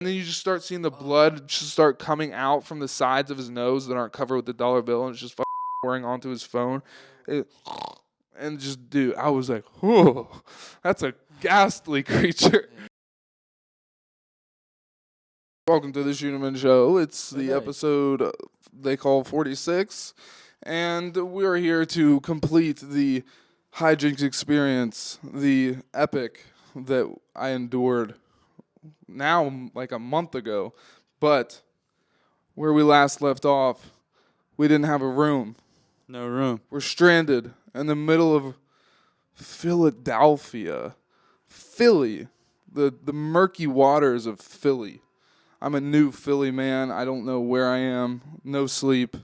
And then you just start seeing the blood just start coming out from the sides of his nose that aren't covered with the dollar bill, and it's just pouring onto his phone. And just, dude, I was like, whoa, that's a ghastly creature. Welcome to the Scheuneman Show. It's the episode they call 46, and we're here to complete the Hijinx experience, the epic that I endured now like a month ago. But where we last left off, we didn't have a room. No room. We're stranded in the middle of Philadelphia. Philly. The murky waters of Philly. I'm a new Philly man. I don't know where I am. No sleep.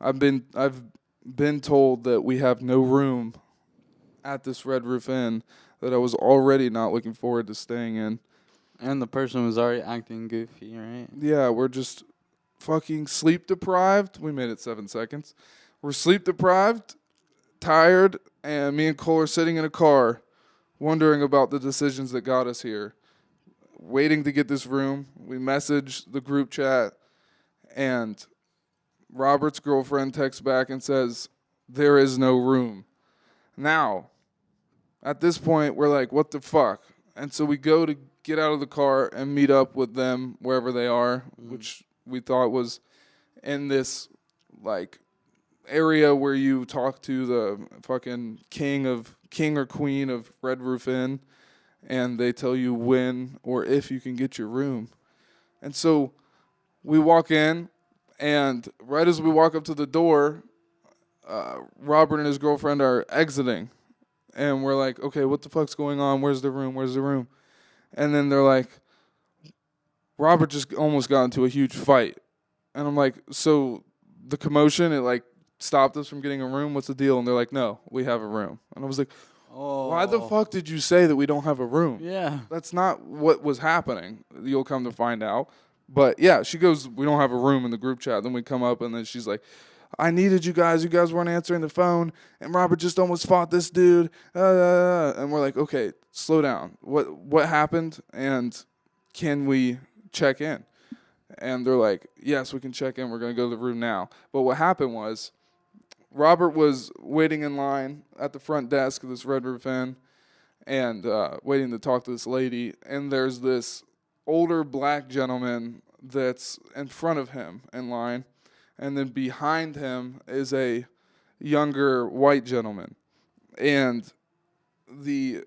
I've been told that we have no room at this Red Roof Inn that I was already not looking forward to staying in. And the person was already acting goofy, right? Yeah, we're just fucking sleep deprived. We made it 7 seconds. We're sleep deprived, tired, and me and Cole are sitting in a car wondering about the decisions that got us here. Waiting to get this room. We message the group chat, and Robert's girlfriend texts back and says, there is no room. Now, at this point, we're like, what the fuck? And so we go to get out of the car and meet up with them wherever they are, which we thought was in this, like, area where you talk to the fucking king or queen of Red Roof Inn, and they tell you when or if you can get your room. And so we walk in, and right as we walk up to the door, Robert and his girlfriend are exiting. And we're like, okay, what the fuck's going on? Where's the room? Where's the room? And then they're like, Robert just almost got into a huge fight. And I'm like, so the commotion, it like stopped us from getting a room? What's the deal? And they're like, no, we have a room. And I was like, why the fuck did you say that we don't have a room? Yeah. That's not what was happening. You'll come to find out. But yeah, she goes, we don't have a room in the group chat. Then we come up, and then she's like, I needed you guys. You guys weren't answering the phone, and Robert just almost fought this dude. And we're like, okay, slow down. What happened, and can we check in? And they're like, yes, we can check in. We're going to go to the room now. But what happened was Robert was waiting in line at the front desk of this Red Roof Inn and waiting to talk to this lady, and there's this older black gentleman that's in front of him in line. And then behind him is a younger white gentleman. And the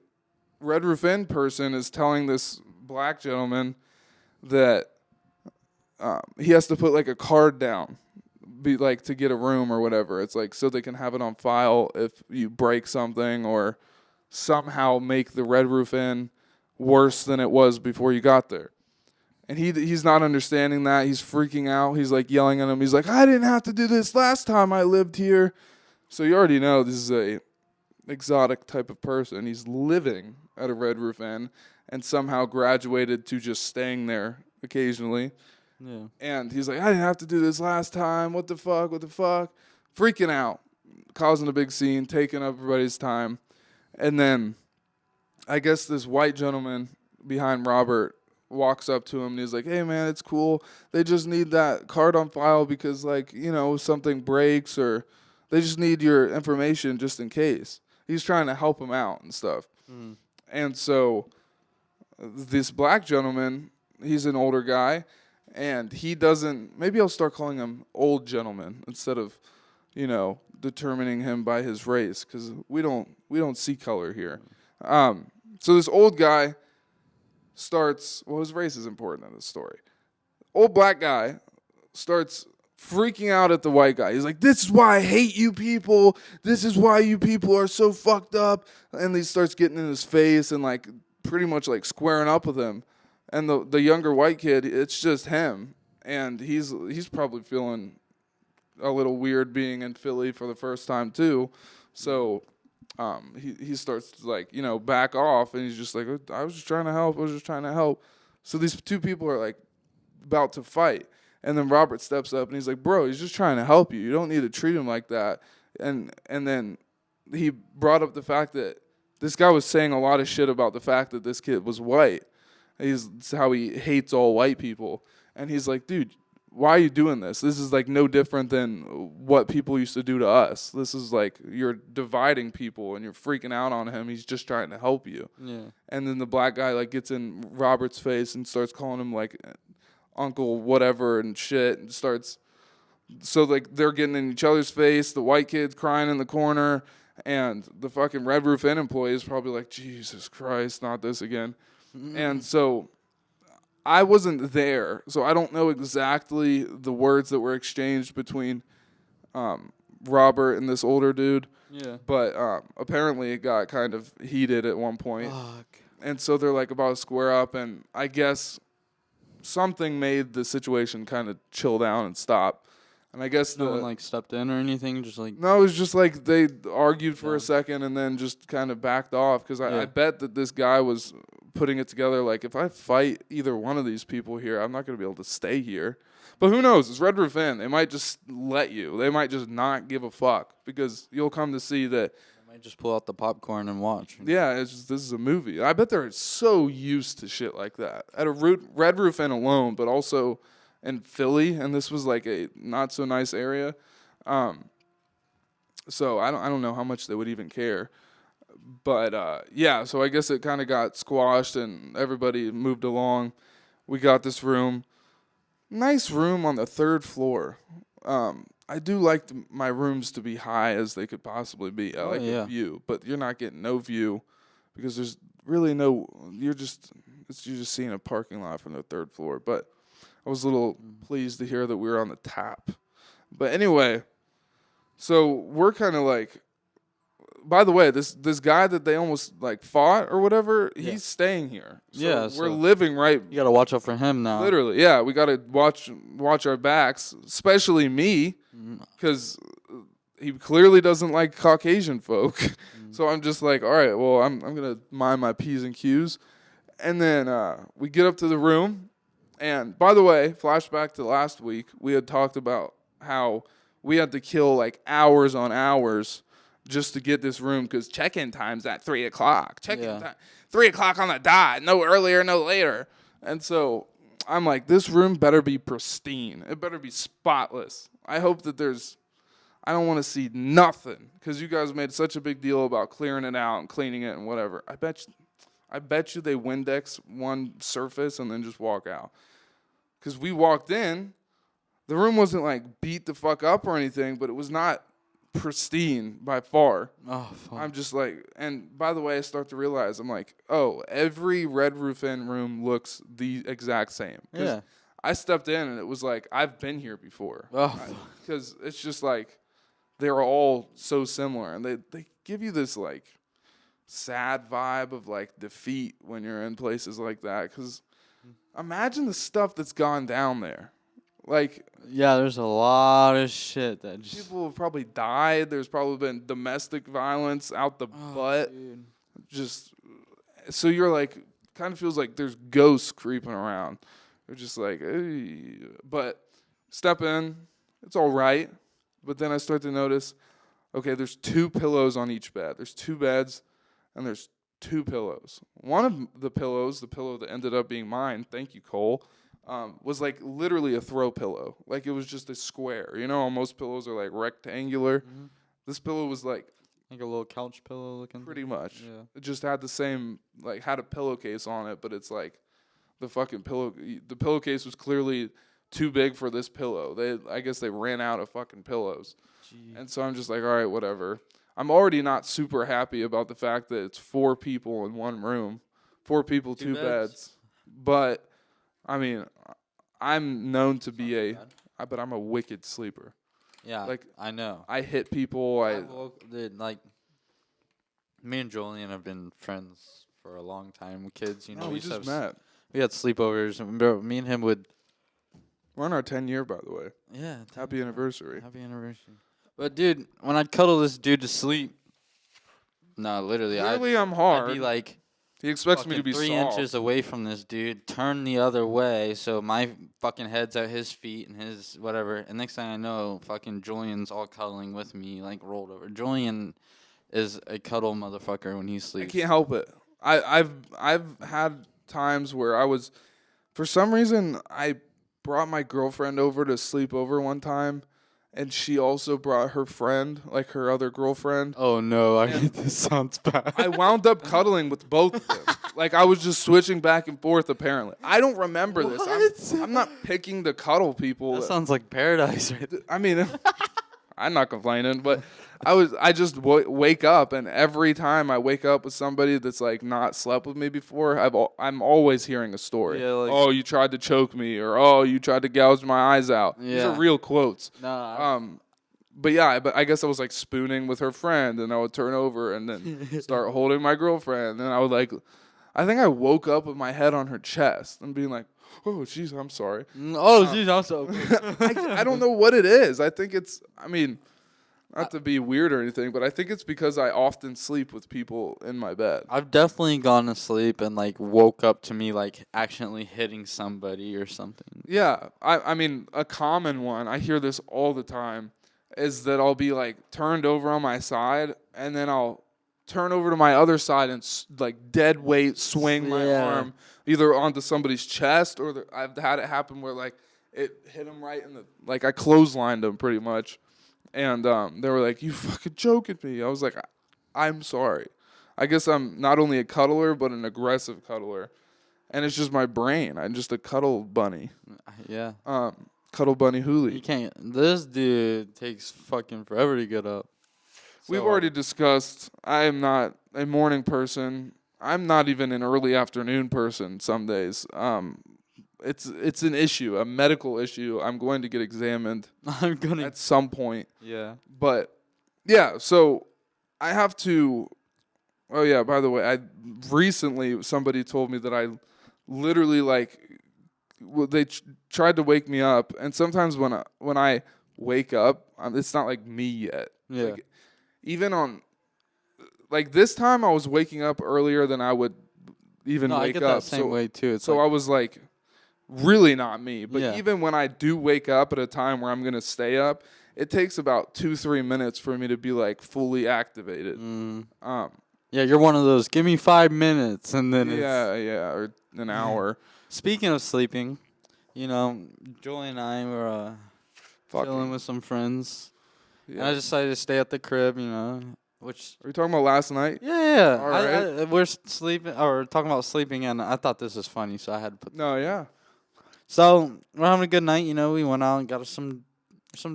Red Roof Inn person is telling this black gentleman that he has to put like a card down, be like to get a room or whatever. It's like so they can have it on file if you break something or somehow make the Red Roof Inn worse than it was before you got there. And he's not understanding that. He's freaking out. He's like yelling at him. He's like, I didn't have to do this last time I lived here. So you already know this is a exotic type of person. He's living at a Red Roof Inn and somehow graduated to just staying there occasionally. Yeah. And he's like, I didn't have to do this last time. What the fuck? What the fuck? Freaking out, causing a big scene, taking up everybody's time. And then I guess this white gentleman behind Robert walks up to him and he's like, hey man, it's cool. They just need that card on file because like, you know, something breaks or they just need your information just in case. He's trying to help him out and stuff. And so this black gentleman, he's an older guy and he doesn't, maybe I'll start calling him old gentleman instead of, you know, determining him by his race because we don't see color here. So this old guy starts, well, his race is important in this story. Old black guy starts freaking out at the white guy. He's like, this is why I hate you people. This is why you people are so fucked up. And he starts getting in his face and like pretty much like squaring up with him. And the younger white kid, it's just him. And he's probably feeling a little weird being in Philly for the first time too. So he starts to like, you know, back off, and he's just like, I was just trying to help. So these two people are like about to fight, and then Robert steps up and he's like, bro, he's just trying to help you. You don't need to treat him like that. And then he brought up the fact that this guy was saying a lot of shit about the fact that this kid was white, It's how he hates all white people. And he's like, dude, why are you doing this? This is like no different than what people used to do to us. This is like you're dividing people and you're freaking out on him. He's just trying to help you. Yeah. And then the black guy like gets in Robert's face and starts calling him like uncle whatever and shit and starts. So like they're getting in each other's face. The white kid's crying in the corner, and the fucking Red Roof Inn employee is probably like, Jesus Christ, not this again. And so I wasn't there, so I don't know exactly the words that were exchanged between Robert and this older dude. Yeah. But apparently it got kind of heated at one point. Fuck. And so they're like about to square up, and I guess something made the situation kind of chill down and stop. And I guess No one like stepped in or anything, just like. No, it was just like they argued for a second and then just kind of backed off because I bet that this guy was putting it together like, if I fight either one of these people here, I'm not going to be able to stay here. But who knows? It's Red Roof Inn. They might just let you. They might just not give a fuck because you'll come to see that. They might just pull out the popcorn and watch. Yeah, it's just, this is a movie. I bet they're so used to shit like that at a Red Roof Inn alone, but also in Philly, and this was like a not so nice area. So I don't know how much they would even care. But yeah, so I guess it kind of got squashed and everybody moved along. We got this room. Nice room on the 3rd floor. I do like my rooms to be high as they could possibly be. I like the view, but you're not getting no view because there's really no. You're just seeing a parking lot from the 3rd floor. But I was a little pleased to hear that we were on the tap. But anyway, so we're kind of like. By the way, this guy that they almost like fought or whatever, he's staying here. So we're living right. You gotta watch out for him now. Literally, yeah, we gotta watch our backs, especially me, because he clearly doesn't like Caucasian folk. So I'm just like, all right, well, I'm gonna mind my P's and Q's, and then we get up to the room, and by the way, flashback to last week, we had talked about how we had to kill like hours on hours just to get this room, because check-in time's at 3 o'clock. Check-in time, 3 o'clock on the dot, no earlier, no later. And so I'm like, this room better be pristine. It better be spotless. I hope that I don't want to see nothing, because you guys made such a big deal about clearing it out and cleaning it and whatever. I bet you they Windex one surface and then just walk out. Because we walked in, the room wasn't like beat the fuck up or anything, but it was not pristine by far. Oh, fuck. I'm just like, and by the way, I start to realize, I'm like, oh, every Red Roof Inn room looks the exact same. Yeah. I stepped in and it was like, I've been here before. Oh, because it's just like, they're all so similar, and they give you this like sad vibe of like defeat when you're in places like that. Because imagine the stuff that's gone down there. Like, yeah, there's a lot of shit that just. People have probably died. There's probably been domestic violence out the butt. Dude. Just so you're like, kind of feels like there's ghosts creeping around. They're just like, hey. But step in, it's all right. But then I start to notice, okay, there's 2 pillows on each bed. There's 2 beds, and there's 2 pillows. One of the pillows, the pillow that ended up being mine, thank you, Cole, was like literally a throw pillow. Like it was just a square. You know how most pillows are like rectangular? Mm-hmm. This pillow was like a little couch pillow looking. Pretty much. Yeah. It just had the same, like had a pillowcase on it, but it's like the fucking the pillowcase was clearly too big for this pillow. I guess they ran out of fucking pillows. Jeez. And so I'm just like, all right, whatever. I'm already not super happy about the fact that it's 4 people in one room. 4 people, 2 beds. But I mean, I'm known to be but I'm a wicked sleeper. Yeah, like I know. I hit people. Like me and Julian have been friends for a long time. Kids, you know. We just met. We had sleepovers. And me and him would. We're on our 10 year, by the way. Yeah. Happy anniversary. Happy anniversary. But dude, when I'd cuddle this dude to sleep, no, literally, I'm hard. I'd be like. He expects me to be 3 soft. inches away from this dude, turn the other way, so my fucking head's at his feet and his whatever. And next thing I know, fucking Julian's all cuddling with me, like rolled over. Julian is a cuddle motherfucker when he sleeps. I can't help it. I've had times where for some reason, I brought my girlfriend over to sleep over one time, and she also brought her friend, like her other girlfriend. Oh no, this sounds bad. I wound up cuddling with both of them. Like, I was just switching back and forth, apparently. I don't remember this. I'm not picking to cuddle people. That sounds like paradise right there. I mean, I'm not complaining, but I just wake up, and every time I wake up with somebody that's like not slept with me before, I'm always hearing a story. Yeah, like, oh, you tried to choke me, or oh, you tried to gouge my eyes out. Yeah. These are real quotes. Nah. But yeah, I guess I was like spooning with her friend, and I would turn over and then start holding my girlfriend, and I would like, I think I woke up with my head on her chest and being like, oh, jeez, I'm sorry. Oh, jeez, I'm so. I don't know what it is. I think it's, I mean, not to be weird or anything, but I think it's because I often sleep with people in my bed. I've definitely gone to sleep and like woke up to me like accidentally hitting somebody or something. Yeah, I mean, a common one, I hear this all the time, is that I'll be like turned over on my side, and then I'll turn over to my other side and like dead weight swing my arm either onto somebody's chest, or I've had it happen where like it hit him right in the, like I clotheslined him pretty much, and they were like, you fucking joking me. I was like, I'm sorry. I guess I'm not only a cuddler but an aggressive cuddler, and it's just my brain. I'm just a cuddle bunny. Yeah. Cuddle bunny Hooli. You can't. This dude takes fucking forever to get up. We've already discussed, I am not a morning person. I'm not even an early afternoon person some days. It's an issue, a medical issue. I'm going to get examined at some point. Yeah. But, yeah, so I have to, oh, yeah, by the way, recently somebody told me that I literally, like, they tried to wake me up. And sometimes when I wake up, it's not like me yet. Yeah. Like, even on, like this time I was waking up earlier than I would even wake I get up. That same way too. So I was like, really not me. But Yeah. even when I do wake up at a time where I'm going to stay up, it takes about 2-3 minutes for me to be like fully activated. Yeah, you're one of those, give me 5 minutes and then or an hour. Speaking of sleeping, you know, Julian and I were chilling with some friends. Yeah. And I decided to stay at the crib, you know, which... Are we talking about last night? Yeah. All right. We're sleeping, or talking about sleeping, and I thought this was funny, so I had to put... No, yeah. So, we're having a good night, you know. We went out and got us some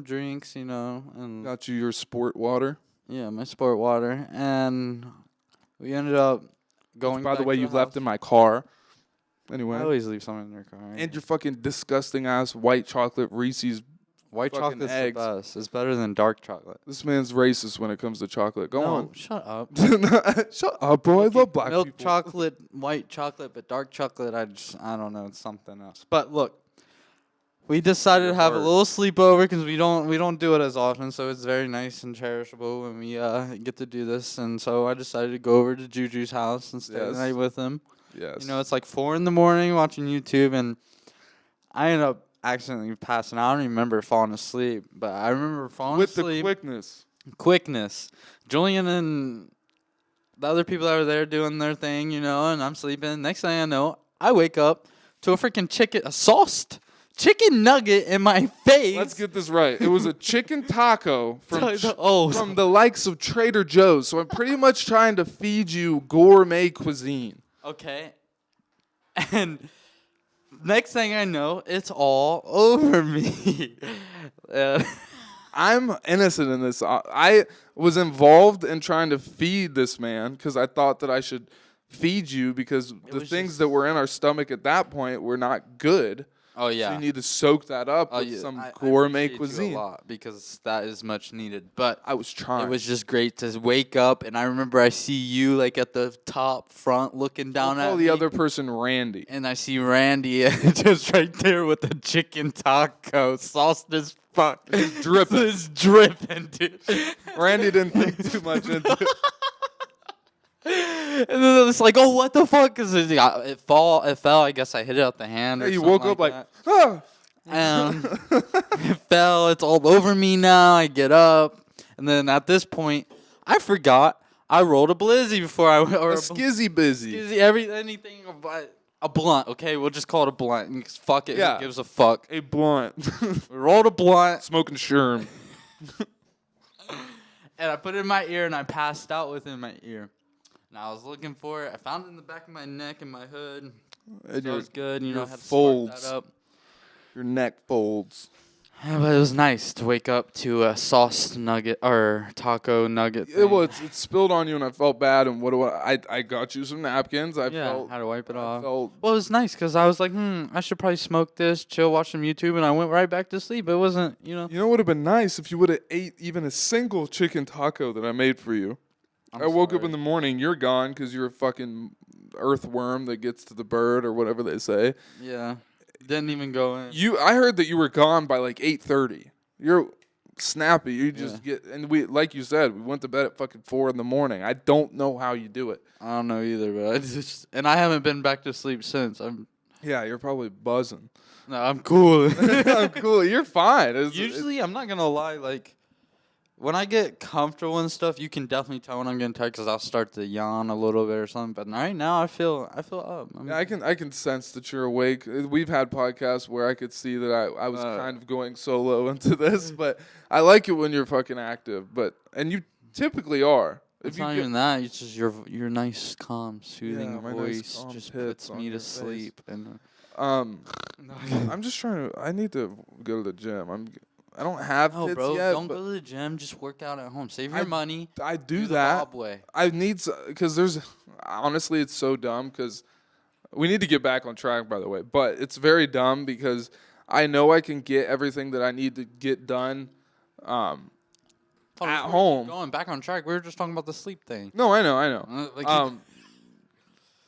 drinks, you know. And got you your sport water? Yeah, my sport water. And we ended up going By the way, you house. left in my car. Anyway. I always leave something in your car. Right? And your fucking disgusting ass white chocolate Reese's white chocolate's eggs. the best. It's better than dark chocolate. This man's racist when it comes to chocolate. Go on. Shut up. Shut up, bro. I love black Milk people. chocolate, white chocolate, but dark chocolate, I don't know. It's something else. But look, we decided to have a little sleepover because we don't do it as often, so it's very nice and cherishable when we get to do this. And so I decided to go over to Juju's house and stay the night with him. Yes. You know, it's like 4 a.m. watching YouTube, and I ended up accidentally passing out. I don't even remember falling asleep, but I remember falling asleep. With the quickness. Quickness. Julian and the other people that were there doing their thing, you know, and I'm sleeping. Next thing I know, I wake up to a freaking a sauced chicken nugget in my face. Let's get this right. It was a chicken taco from from the likes of Trader Joe's. So I'm pretty much trying to feed you gourmet cuisine. Okay. And next thing I know, it's all over me. I'm innocent in this. I was involved in trying to feed this man because I thought that I should feed you because the things that were in our stomach at that point were not good. Oh, yeah. So you need to soak that up with some gourmet cuisine. You a lot because that is much needed. But I was trying. It was just great to wake up, and I remember I see you like at the top front looking down at the me. other person Randy. And I see Randy just right there with the chicken taco, sauced as fuck. It's dripping. It's dripping, dude. Randy didn't think too much into it. And then it's like, oh, what the fuck? Because it fell. I guess I hit it out the hand. Or you something woke up like, that. ah. It fell. It's all over me now. I get up. And then at this point, I forgot I rolled a blizzy before I... Or a skizzy busy. Skizzy, anything. But A blunt, okay? We'll just call it a blunt. Fuck it. Yeah. Who gives a fuck? A blunt. We rolled a blunt. Smoking sherm. And I put it in my ear, and I passed out with it in my ear. And I was looking for it. I found it in the back of my neck and my hood. And So it was good. You know, I had to folds. spark that up. Your neck folds. Yeah, but it was nice to wake up to a sauce nugget or taco nugget. It was. It spilled on you, and I felt bad. And what do I got you some napkins. I had to wipe it off. Felt, Well, it was nice because I was like, I should probably smoke this, chill, watch some YouTube, and I went right back to sleep. It wasn't, You know what would have been nice if you would have ate even a single chicken taco that I made for you. I woke up in the morning. You're gone because you're a fucking earthworm that gets to the bird or whatever they say. Yeah. Didn't even go in. I heard that you were gone by like 8:30. You're snappy. You just get, and we, like you said, we went to bed at fucking 4 in the morning. I don't know how you do it. I don't know either, but I haven't been back to sleep since. Yeah, you're probably buzzing. No, I'm cool. I'm cool. You're fine. Usually, I'm not gonna lie. Like when I get comfortable and stuff, you can definitely tell when I'm getting tired because I'll start to yawn a little bit or something. But right now, I feel up. Yeah, I can sense that you're awake. We've had podcasts where I could see that I was kind of going solo into this, but I like it when you're fucking active. And you typically are. It's not even that. It's just your nice, calm, soothing my voice nice, calm just hits puts me on to your sleep. And I'm just trying to. I need to go to the gym. I don't have no, hits bro, yet. don't go to the gym. Just work out at home. Save your money. I do the that. Bob way. I need because there's honestly it's so dumb because we need to get back on track, by the way. But it's very dumb because I know I can get everything that I need to get done at home. Going back on track. We were just talking about the sleep thing. No, I know.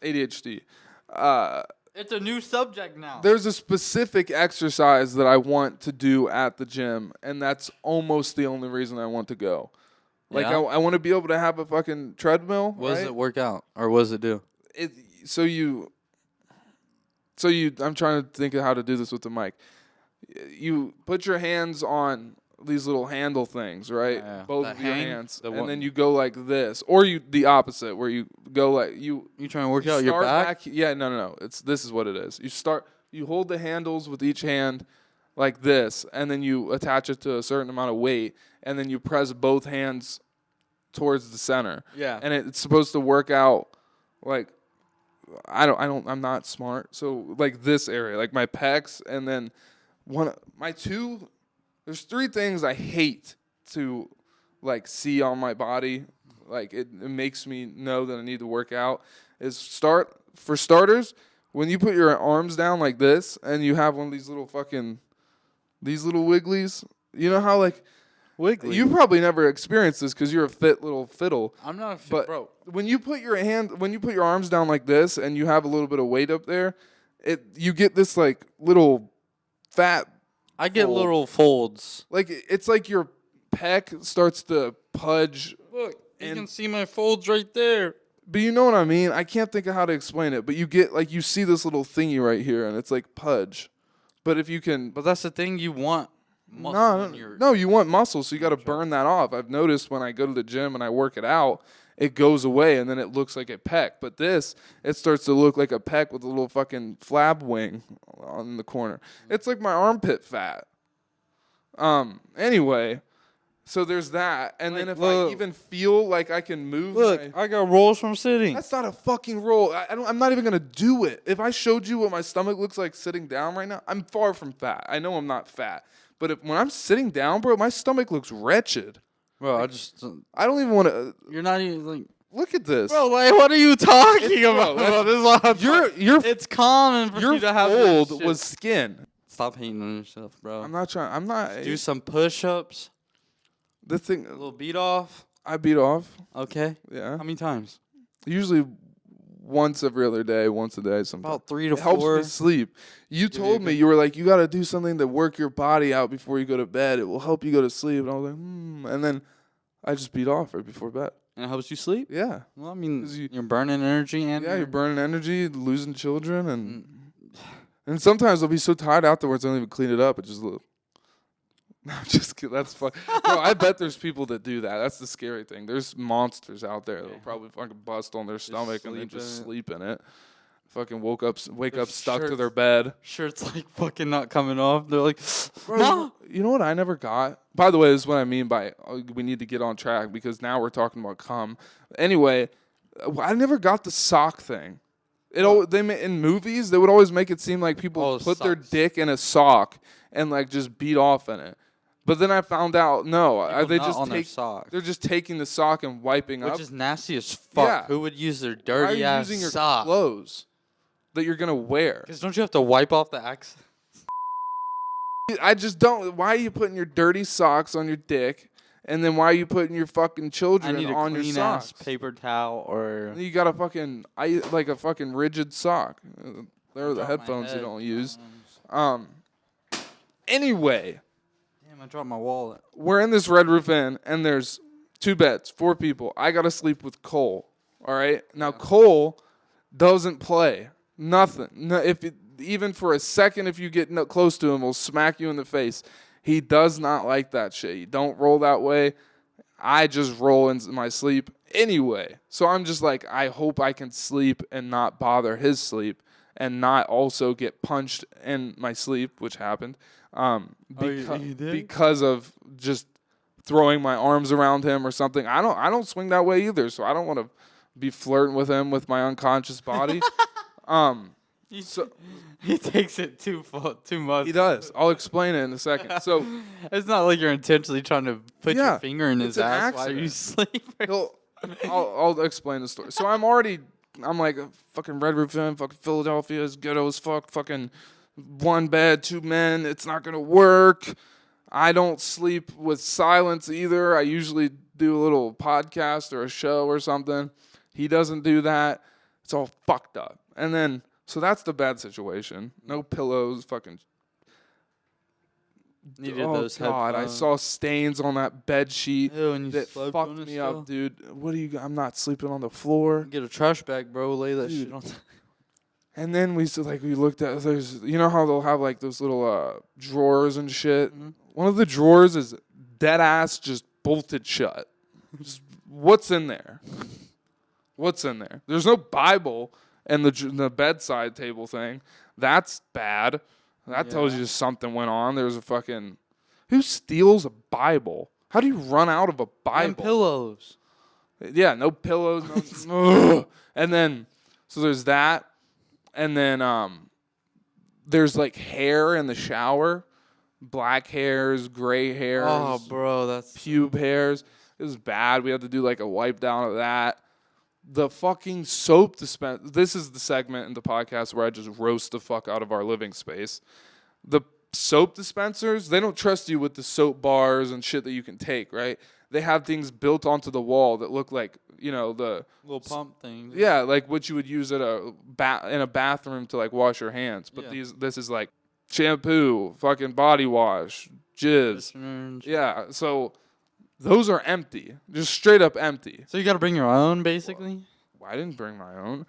ADHD. It's a new subject now. There's a specific exercise that I want to do at the gym, and that's almost the only reason I want to go. Like, Yeah? I want to be able to have a fucking treadmill. What right? does it work out? Or what does it do? I'm trying to think of how to do this with the mic. You put your hands on these little handle things, right? Yeah. Both That of your hang? hands. The And one- then you go like this. Or the opposite, where you go like, You trying to work you out your start back? Yeah, no. This is what it is. You hold the handles with each hand like this, and then you attach it to a certain amount of weight, and then you press both hands towards the center. Yeah. And it's supposed to work out like I'm not smart. So like this area, like my pecs, and then there's 3 things I hate to like see on my body. Like it makes me know that I need to work out. For starters, when you put your arms down like this and you have one of these little wigglies, you know how like Wiggly. you probably never experienced this because you're a fit little fiddle. I'm not a fit, But bro. when you put your arms down like this and you have a little bit of weight up there, you get this like little fat. I get fold. little folds. Like it's like your pec starts to pudge. Look, you And- can see my folds right there. But you know what I mean? I can't think of how to explain it. But you get like you see this little thingy right here, and it's like pudge. But if you can, But that's the thing you want. Muscle in your no, you want muscle, so you got to burn that off. I've noticed when I go to the gym and I work it out, it goes away, and then it looks like a pec. But it starts to look like a pec with a little fucking flab wing on the corner. It's like my armpit fat. Anyway, so there's that, and then if I even feel like I can move, I got rolls from sitting. that's not a fucking roll. I'm not even gonna do it. If I showed you what my stomach looks like sitting down right now, I'm far from fat. I know I'm not fat, but when I'm sitting down, bro, my stomach looks wretched. Bro, I don't even want to you're not even like. look at this. Bro, like, what are you talking about? bro, This is what I'm it's common for your you to have this fold shit. was skin. Stop hating on yourself, bro. I'm not. Do some push-ups. The thing. A little beat off. I beat off. Okay. Yeah. How many times? Usually once every other day, once a day, sometimes. About 3 to It 4. helps me sleep. You told me, you were like, you got to do something to work your body out before you go to bed. It will help you go to sleep. And I was like, And then I just beat off right before bed. And it helps you sleep? Yeah. Well, I mean, 'Cause you're burning energy and Yeah, you're burning energy, losing children, and sometimes I'll be so tired afterwards I don't even clean it up. It just look. No, I'm just kidding. That's fun. Bro, I bet there's people that do that. That's the scary thing. There's monsters out there that'll probably fucking bust on their stomach and then just sleep in it. fucking wake up stuck to shirts- their bed. Shirts like fucking not coming off. They're like, Bro, no. you know what I never got? By the way, this is what I mean by we need to get on track because now we're talking about cum. Anyway, I never got the sock thing. In movies they would always make it seem like people put their dick in a sock and like just beat off in it. But then I found out they're just taking the sock and wiping up, which is nasty as fuck. Yeah. Who would use their Why are dirty you ass using your sock? clothes that you're gonna wear? Because don't you have to wipe off the accent? I just don't. Why are you putting your dirty socks on your dick? And then why are you putting your fucking children I need a on your clean socks? ass paper towel or. You got a fucking like a fucking rigid sock. They're the headphones you don't use. Anyway, Damn, I dropped my wallet. we're in this Red Roof Inn, and there's 2 beds, 4 people. I gotta sleep with Cole. All right. Now Cole doesn't play nothing. No, even for a second, if you get close to him, he'll smack you in the face. He does not like that shit. You don't roll that way. I just roll into my sleep anyway. So I'm just like, I hope I can sleep and not bother his sleep and not also get punched in my sleep, which happened because of just throwing my arms around him or something. I don't swing that way either, so I don't want to be flirting with him with my unconscious body. So He takes it too much. he does. I'll explain it in a second. So It's not like you're intentionally trying to put Yeah, your finger in his it's an ass while you accident. sleep. I'll explain the story. So I'm like fucking Red Roof Inn, fucking Philadelphia is ghetto as fuck, fucking 1 bed, 2 men, it's not gonna work. I don't sleep with silence either. I usually do a little podcast or a show or something. He doesn't do that. It's all fucked up. And then so that's the bad situation. No pillows, fucking. Needed Oh those God! I headphones. saw stains on that bed sheet Ew, and you that slept fucked on it me still? up, dude. What do you? I'm not sleeping on the floor. Get a trash bag, bro. Lay that Dude. shit on. And then we looked at you know how they'll have like those little drawers and shit. Mhm. One of the drawers is dead ass just bolted shut. Just, what's in there? What's in there? There's no Bible and the bedside table thing. That's bad. That tells you something went on. There's a fucking who steals a Bible? How do you run out of a Bible? And pillows. Yeah, no pillows. No, and then so there's that, and then there's like hair in the shower, black hairs, gray hairs. Oh, bro, that's pube hairs. It was bad. We had to do like a wipe down of that. The fucking soap dispenser. This is the segment in the podcast where I just roast the fuck out of our living space. The soap dispensers, they don't trust you with the soap bars and shit that you can take, right? They have things built onto the wall that look like, the little pump things. yeah, like what you would use at in a bathroom to like wash your hands. But this is like shampoo, fucking body wash, jizz. Yeah, so those are empty, just straight up empty. So you got to bring your own, basically. I didn't bring my own.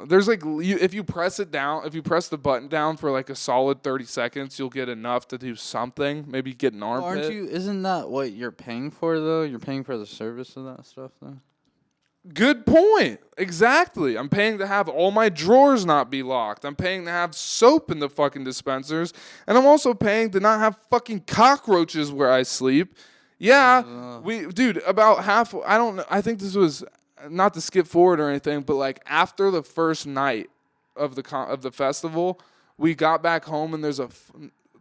There's like if you press the button down for like a solid 30 seconds, you'll get enough to do something. Maybe get an armpit. Isn't that what you're paying for though? You're paying for the service of that stuff though. Good point. Exactly. I'm paying to have all my drawers not be locked. I'm paying to have soap in the fucking dispensers, and I'm also paying to not have fucking cockroaches where I sleep. Yeah, about half. I don't know. I think this was not to skip forward or anything, but like after the first night of the festival, we got back home and there's a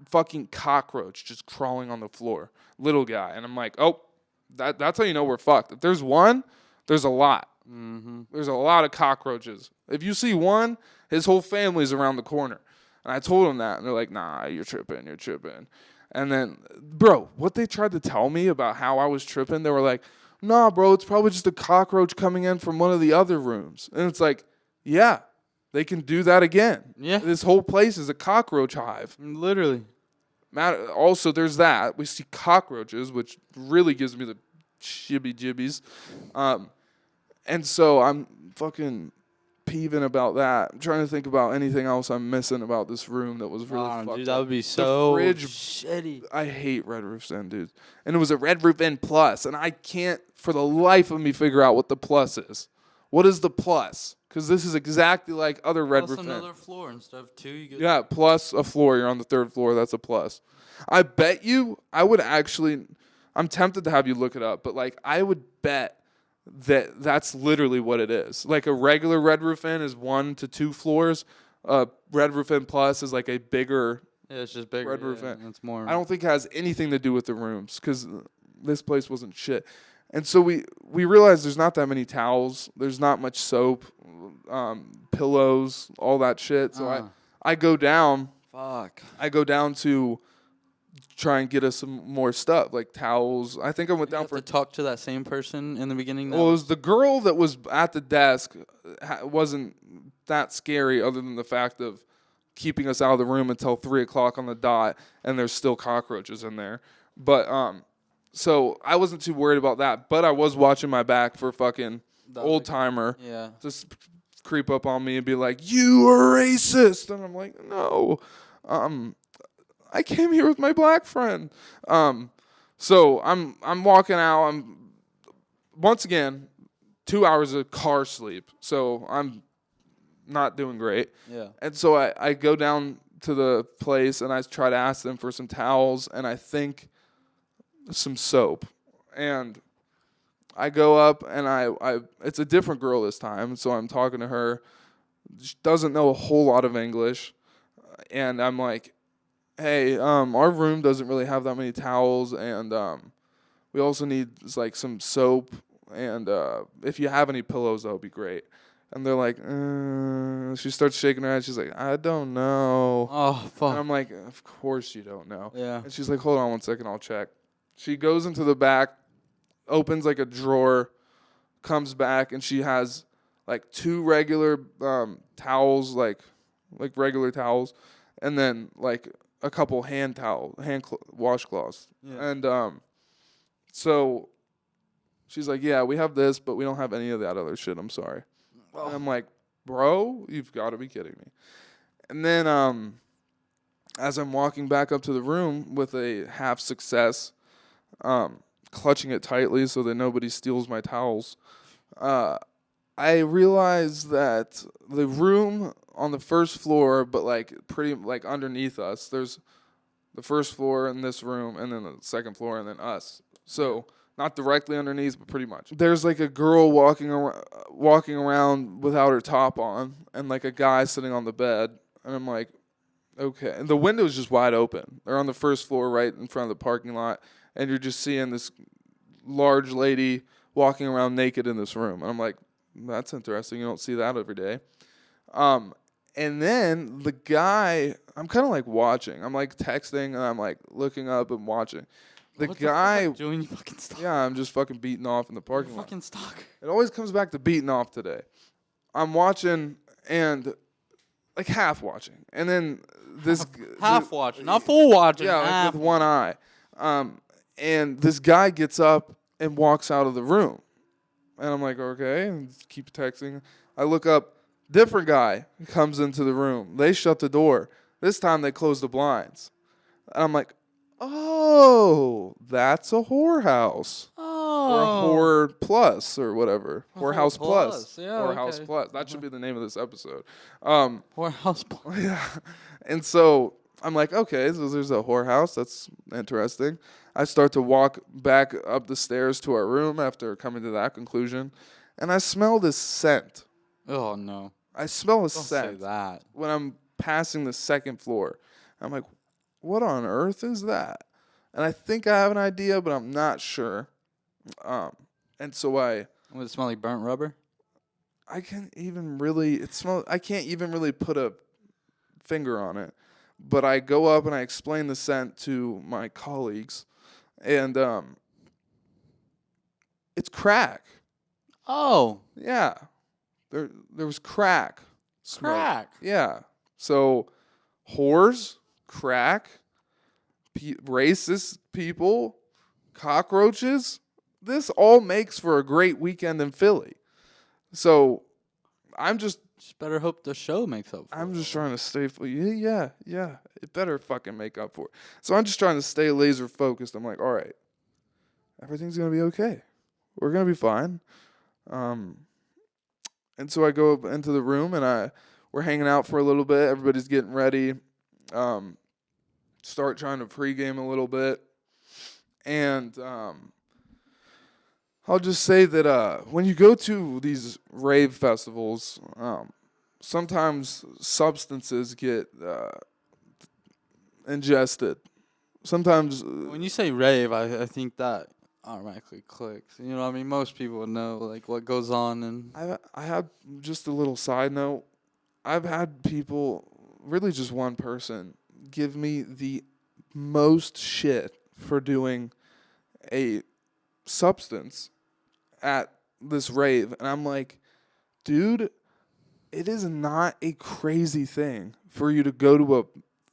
fucking cockroach just crawling on the floor, little guy, and I'm like, oh, that's how you know we're fucked. If there's one, there's a lot. Mm-hmm. There's a lot of cockroaches. If you see one, his whole family's around the corner. And I told him that, and they're like, nah, you're tripping. And then, bro, what they tried to tell me about how I was tripping, they were like, nah, bro, it's probably just a cockroach coming in from one of the other rooms. And it's like, yeah, they can do that again. Yeah. This whole place is a cockroach hive. Literally. Also, there's that. We see cockroaches, which really gives me the shibby-jibbies. And so I'm fucking peeving about that. I'm trying to think about anything else I'm missing about this room that was really fucked dude, up. that would be so fridge, shitty. I hate Red Roof Inn, dude. And it was a Red Roof Inn Plus, and I can't for the life of me figure out what the plus is. What is the plus? Because this is exactly like other Red Plus Roof. another floor instead of 2. You get Yeah, plus a floor. You're on the 3rd floor. That's a plus. I bet you, I would actually, I'm tempted to have you look it up, but like I would bet that that's literally what it is. Like a regular Red Roof Inn is 1 to 2 floors. Red Roof Inn Plus is like a bigger it's just bigger. Red Roof Inn. It's more. I don't think it has anything to do with the rooms because this place wasn't shit. And so we realized there's not that many towels. There's not much soap, pillows, all that shit. So I go down. Fuck. I go down to try and get us some more stuff, like towels. I think I went down to talk to that same person in the beginning. Well, it was the girl that was at the desk. Wasn't that scary other than the fact of keeping us out of the room until 3 o'clock on the dot, and there's still cockroaches in there. But so I wasn't too worried about that. But I was watching my back for fucking old timer. Yeah. Just creep up on me and be like, "You are racist," and I'm like, "No, I came here with my black friend." So I'm walking out. I'm once again 2 hours of car sleep. So I'm not doing great. Yeah. And so I go down to the place and I try to ask them for some towels and I think some soap. And I go up and I it's a different girl this time. So I'm talking to her. She doesn't know a whole lot of English. And I'm like, "Hey, our room doesn't really have that many towels, and we also need like some soap, and if you have any pillows, that would be great." And they're like, she starts shaking her head. She's like, "I don't know." Oh, fuck. And I'm like, "Of course you don't know." Yeah. And she's like, "Hold on 1 second, I'll check." She goes into the back, opens like a drawer, comes back, and she has like 2 regular towels, like regular towels, and then like a couple hand washcloths. Yeah. And so she's like, "Yeah, we have this, but we don't have any of that other shit. I'm sorry." Oh. And I'm like, "Bro, you've got to be kidding me." And then as I'm walking back up to the room with a half success, clutching it tightly so that nobody steals my towels, I realized that the room on the 1st floor, but like pretty like underneath us, there's the 1st floor in this room, and then the 2nd floor, and then us. So not directly underneath, but pretty much. There's like a girl walking around without her top on, and like a guy sitting on the bed. And I'm like, okay. And the window's just wide open. They're on the 1st floor, right in front of the parking lot, and you're just seeing this large lady walking around naked in this room. And I'm like, that's interesting. You don't see that every day. And then the guy, I'm kind of like watching. I'm like texting and I'm like looking up and watching. The guy, the doing? You fucking stop. Yeah, I'm just fucking beating off in the parking lot. Fucking stuck. It always comes back to beating off today. I'm watching and like half watching, and then this half watching, not full watching. Yeah, like with one eye. And this guy gets up and walks out of the room, and I'm like, okay, and keep texting. I look up. Different guy comes into the room. They shut the door. This time they close the blinds. And I'm like, oh, that's a whorehouse. Oh. Or a horror plus or whatever. Whorehouse plus. Yeah, Whorehouse okay. plus. That should be the name of this episode. Whorehouse plus. Yeah. And so I'm like, okay, so there's a whorehouse. That's interesting. I start to walk back up the stairs to our room after coming to that conclusion. And I smell this scent. Oh, no. I smell a Don't scent say that. when I'm passing the 2nd floor. I'm like, what on earth is that? And I think I have an idea, but I'm not sure. And so Would it smell like burnt rubber? I can't even really put a finger on it. But I go up and I explain the scent to my colleagues, and it's crack. Oh. Yeah. There was crack. Smoke. Crack. Yeah. So, whores, crack, racist people, cockroaches. This all makes for a great weekend in Philly. So, just better hope the show makes up for it. I'm just trying to stay. Yeah. It better fucking make up for it. So, I'm just trying to stay laser focused. I'm like, all right, everything's going to be okay. We're going to be fine. And so I go up into the room and we're hanging out for a little bit. Everybody's getting ready. Start trying to pregame a little bit. And I'll just say that when you go to these rave festivals, sometimes substances get ingested. Sometimes When you say rave, I think that automatically clicks. You know what I mean? Most people would know like what goes on and I had just a little side note. I've had people, really just one person, give me the most shit for doing a substance at this rave. And I'm like, dude, it is not a crazy thing for you to go to a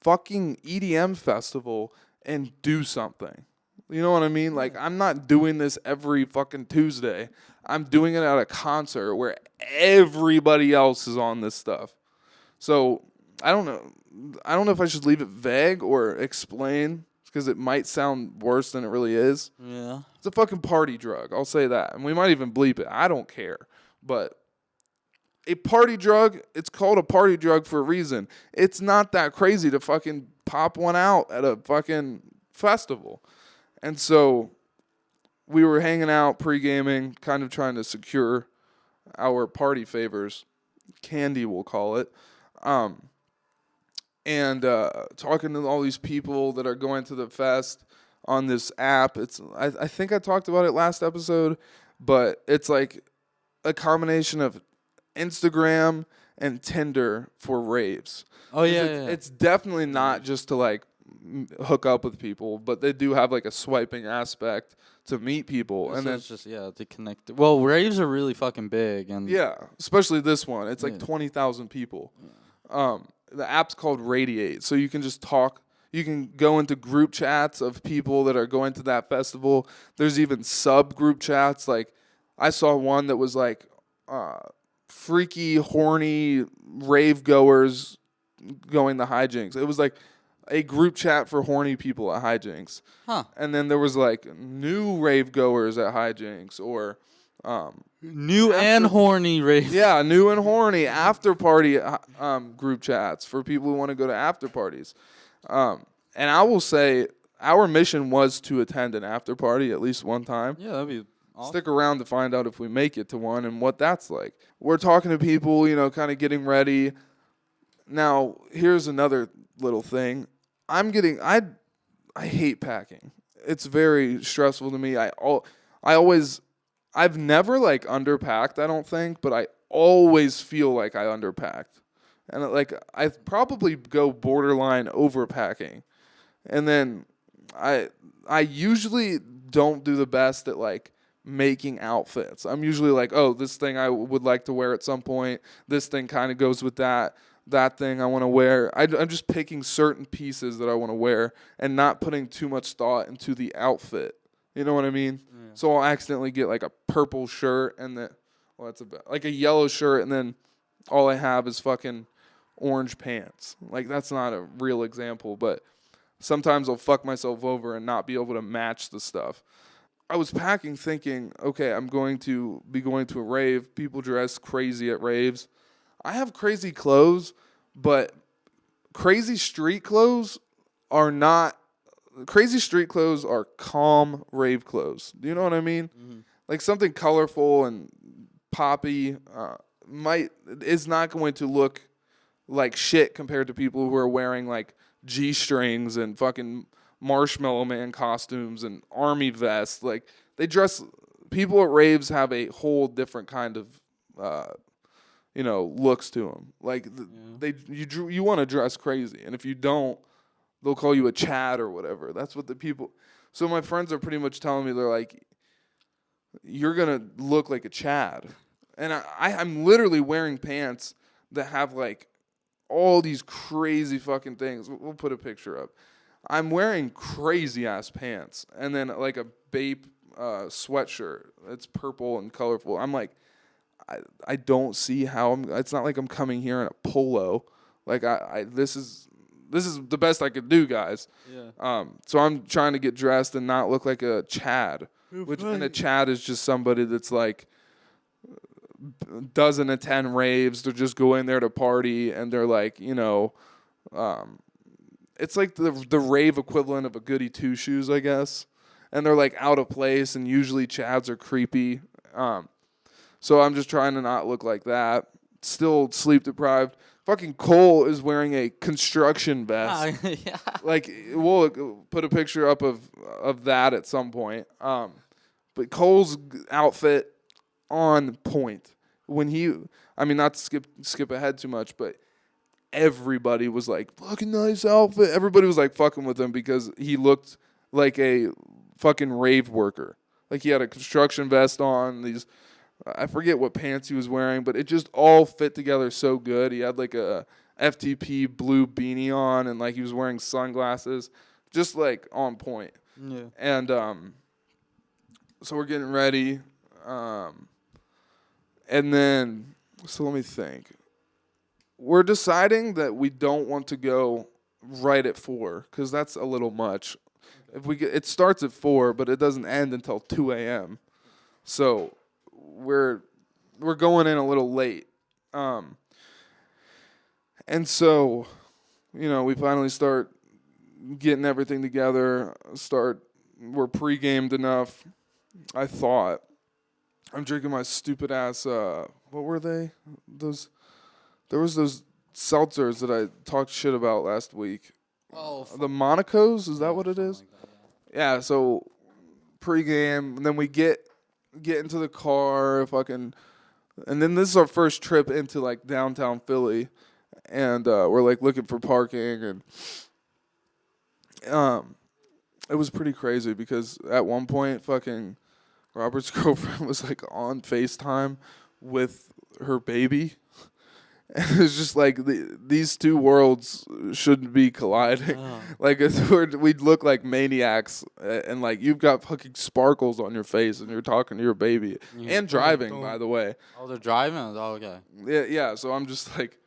fucking EDM festival and do something. You know what I mean? Like, I'm not doing this every fucking Tuesday. I'm doing it at a concert where everybody else is on this stuff. So, I don't know. I don't know if I should leave it vague or explain because it might sound worse than it really is. yeah. It's a fucking party drug. I'll say that. And we might even bleep it. I don't care. But a party drug, it's called a party drug for a reason. It's not that crazy to fucking pop one out at a fucking festival. And so we were hanging out pre-gaming, kind of trying to secure our party favors. Candy, we'll call it. And talking to all these people that are going to the fest on this app. I think I talked about it last episode, but it's like a combination of Instagram and Tinder for raves. Oh yeah, It's definitely not just to like hook up with people, but they do have like a swiping aspect to meet people. So and then it's just to connect. Well, raves are really fucking big, and yeah, especially this one. It's like 20,000 people. The app's called Radiate, so you can just talk. You can go into group chats of people that are going to that festival. There's even sub-group chats. Like, I saw one that was like freaky, horny rave goers going to Hijinx. It was like a group chat for horny people at Hijinx. Huh. And then there was like new rave goers at Hijinx or new and horny rave. yeah, new and horny after party group chats for people who want to go to after parties. And I will say our mission was to attend an after party at least one time. Yeah, that'd be awesome. Stick around to find out if we make it to one and what that's like. We're talking to people, kind of getting ready. Now, here's another little thing. I hate packing. It's very stressful to me. I've never like underpacked, I don't think, but I always feel like I underpacked. And like I probably go borderline overpacking. And then I usually don't do the best at like making outfits. I'm usually like, oh, this thing I would like to wear at some point. This thing kind of goes with that. That thing I want to wear. I'm just picking certain pieces that I want to wear and not putting too much thought into the outfit. You know what I mean? Yeah. So I'll accidentally get like a purple shirt and then, like a yellow shirt and then all I have is fucking orange pants. Like that's not a real example, but sometimes I'll fuck myself over and not be able to match the stuff. I was packing thinking, okay, I'm going to be going to a rave. People dress crazy at raves. I have crazy clothes, but crazy street clothes are not. Crazy street clothes are calm rave clothes. Do you know what I mean? Mm-hmm. Like something colorful and poppy is not going to look like shit compared to people who are wearing like G-strings and fucking Marshmallow Man costumes and army vests. Like people at raves have a whole different kind of looks to them. Like you want to dress crazy, and if you don't, they'll call you a Chad or whatever. That's what the people. So my friends are pretty much telling me, they're like, you're gonna look like a Chad, and I'm literally wearing pants that have like all these crazy fucking things. We'll put a picture up. I'm wearing crazy ass pants, and then like a Bape sweatshirt. It's purple and colorful. I'm like, I don't see how it's not like I'm coming here in a polo. Like this is the best I could do, guys. Yeah. So I'm trying to get dressed and not look like a Chad. And a Chad is just somebody that's like doesn't attend raves. They're just going there to party, and they're like, it's like the rave equivalent of a goody two shoes, I guess. And they're like out of place, and usually chads are creepy. So I'm just trying to not look like that. Still sleep deprived. Fucking Cole is wearing a construction vest. Yeah. Like, we'll put a picture up of that at some point. But Cole's outfit on point. Not to skip ahead too much, but everybody was like, fucking nice outfit. Everybody was like fucking with him because he looked like a fucking rave worker. Like, he had a construction vest on, I forget what pants he was wearing, but it just all fit together so good. He had like a FTP blue beanie on, and like he was wearing sunglasses, just like on point. Yeah. And so we're getting ready. And then, so let me think. We're deciding that we don't want to go right at 4 because that's a little much. It starts at 4, but it doesn't end until 2 a.m. So we're going in a little late. And so, we finally start getting everything together. We're pre-gamed enough, I thought. I'm drinking my stupid ass, what were they? There was those seltzers that I talked shit about last week. Oh, the Monacos, is that what it is? Like that, yeah. Yeah, so pre-game, and then we get into the car, and then this is our first trip into like downtown Philly, and we're like looking for parking, and it was pretty crazy because at one point fucking Robert's girlfriend was like on FaceTime with her baby. And it's just like these two worlds shouldn't be colliding. Oh. Like we'd look like maniacs, and like you've got fucking sparkles on your face, and you're talking to your baby and driving, by the way. Oh, they're driving. Oh, okay. Yeah. So I'm just like,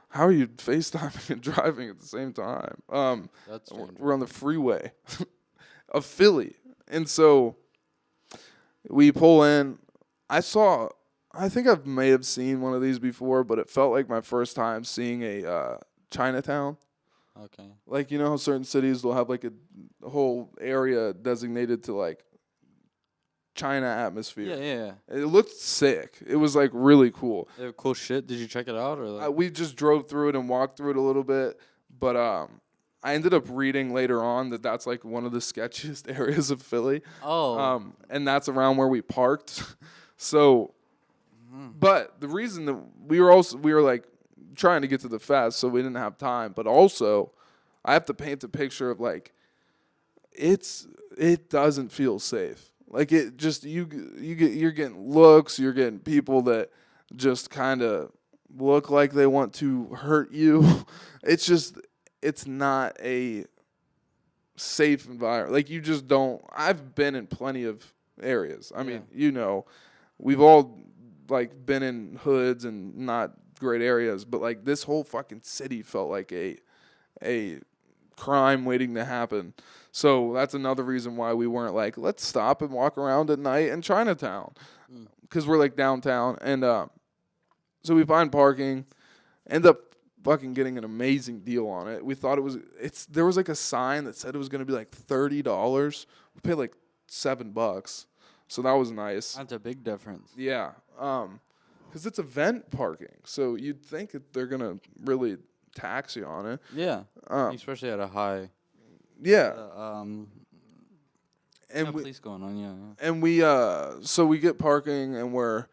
how are you FaceTiming and driving at the same time? That's strange. We're on the freeway of Philly, and so we pull in. I think I may have seen one of these before, but it felt like my first time seeing a Chinatown. Okay. Like, how certain cities will have like a whole area designated to like China atmosphere. Yeah. It looked sick. It was like really cool. They have cool shit. Did you check it out or like? We just drove through it and walked through it a little bit, but I ended up reading later on that that's like one of the sketchiest areas of Philly. Oh. And that's around where we parked. So. But the reason that we were like trying to get to the fest, so we didn't have time. But also, I have to paint a picture of like it doesn't feel safe. Like it just you're getting looks, you're getting people that just kind of look like they want to hurt you. It's not a safe environment. Like you just don't. I've been in plenty of areas. I mean, we've all like been in hoods and not great areas, but like this whole fucking city felt like a crime waiting to happen. So that's another reason why we weren't like, let's stop and walk around at night in Chinatown, because we're like downtown. And so we find parking, end up fucking getting an amazing deal on it. We thought there was like a sign that said it was going to be like $30. We paid like $7. So that was nice. That's a big difference. Yeah. Because it's event parking. So you'd think that they're going to really tax you on it. Yeah. Especially at a high. Yeah. And police going on, yeah. And we so we get parking, and we're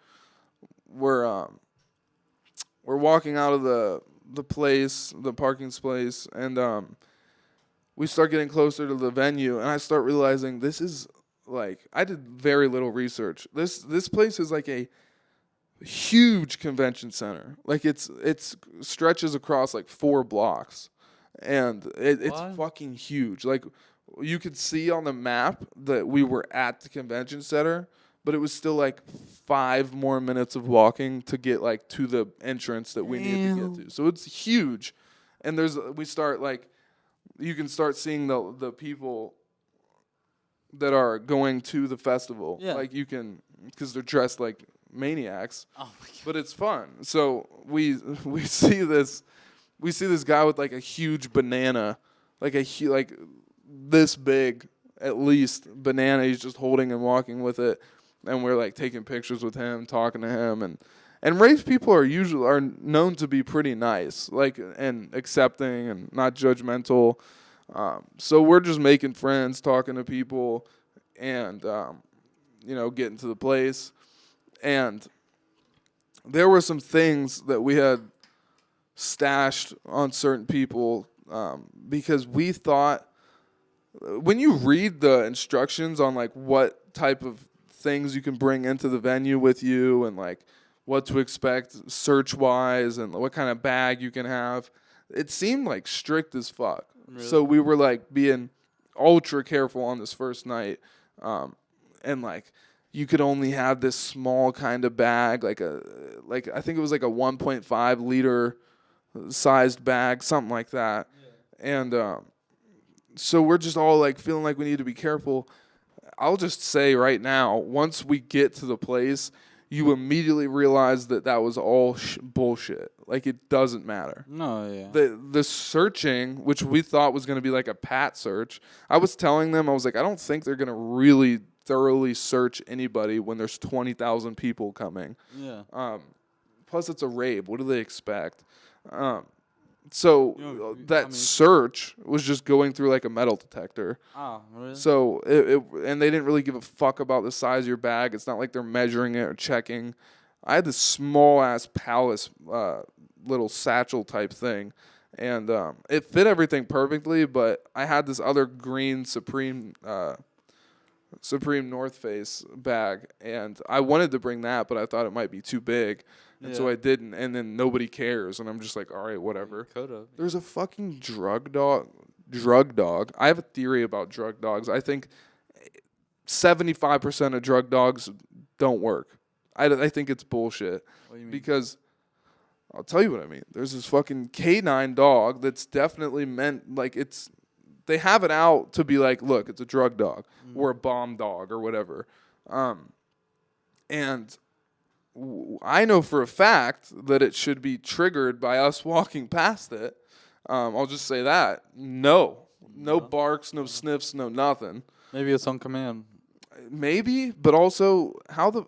walking out of the place, the parking place, and we start getting closer to the venue, and I start realizing this is like, I did very little research. This place is like a huge convention center. Like it stretches across like 4 blocks, and it's fucking huge. Like you could see on the map that we were at the convention center, but it was still like 5 more minutes of walking to get like to the entrance that we needed to get to. So it's huge, and you can start seeing the people that are going to the festival. Yeah. Like you can, because they're dressed like maniacs. Oh my god. But it's fun. So we see this guy with like a huge banana, like like this big at least banana. He's just holding and walking with it, and we're like taking pictures with him, talking to him, and rave people are known to be pretty nice, like and accepting and not judgmental. So we're just making friends, talking to people, and getting to the place. And there were some things that we had stashed on certain people because we thought, when you read the instructions on like what type of things you can bring into the venue with you and like what to expect search wise and what kind of bag you can have, it seemed like strict as fuck. Really? So we were like being ultra careful on this first night, and like you could only have this small kind of bag, like I think it was like a 1.5 liter sized bag, something like that. Yeah. And so we're just all like feeling like we need to be careful. I'll just say right now, once we get to the place, you immediately realize that was all bullshit. Like, it doesn't matter. No, yeah. The searching, which we thought was going to be like a pat search, I was telling them, I was like, I don't think they're going to really thoroughly search anybody when there's 20,000 people coming. Yeah. Plus, it's a rave. What do they expect? So search was just going through like a metal detector. Oh, really? So and they didn't really give a fuck about the size of your bag. It's not like they're measuring it or checking. I had this small ass Palace little satchel type thing, and it fit everything perfectly. But I had this other green Supreme North Face bag, and I wanted to bring that, but I thought it might be too big. And so I didn't, and then nobody cares, and I'm just like, all right, whatever. Could've. There's a fucking drug dog. I have a theory about drug dogs. I think 75% of drug dogs don't work. I think it's bullshit. What do you mean? Because I'll tell you what I mean. There's this fucking canine dog that's definitely meant, like, they have it out to be like, look, it's a drug dog or a bomb dog or whatever. And I know for a fact that it should be triggered by us walking past it. I'll just say that. No barks, no sniffs, no nothing. Maybe it's on command. Maybe, but also how the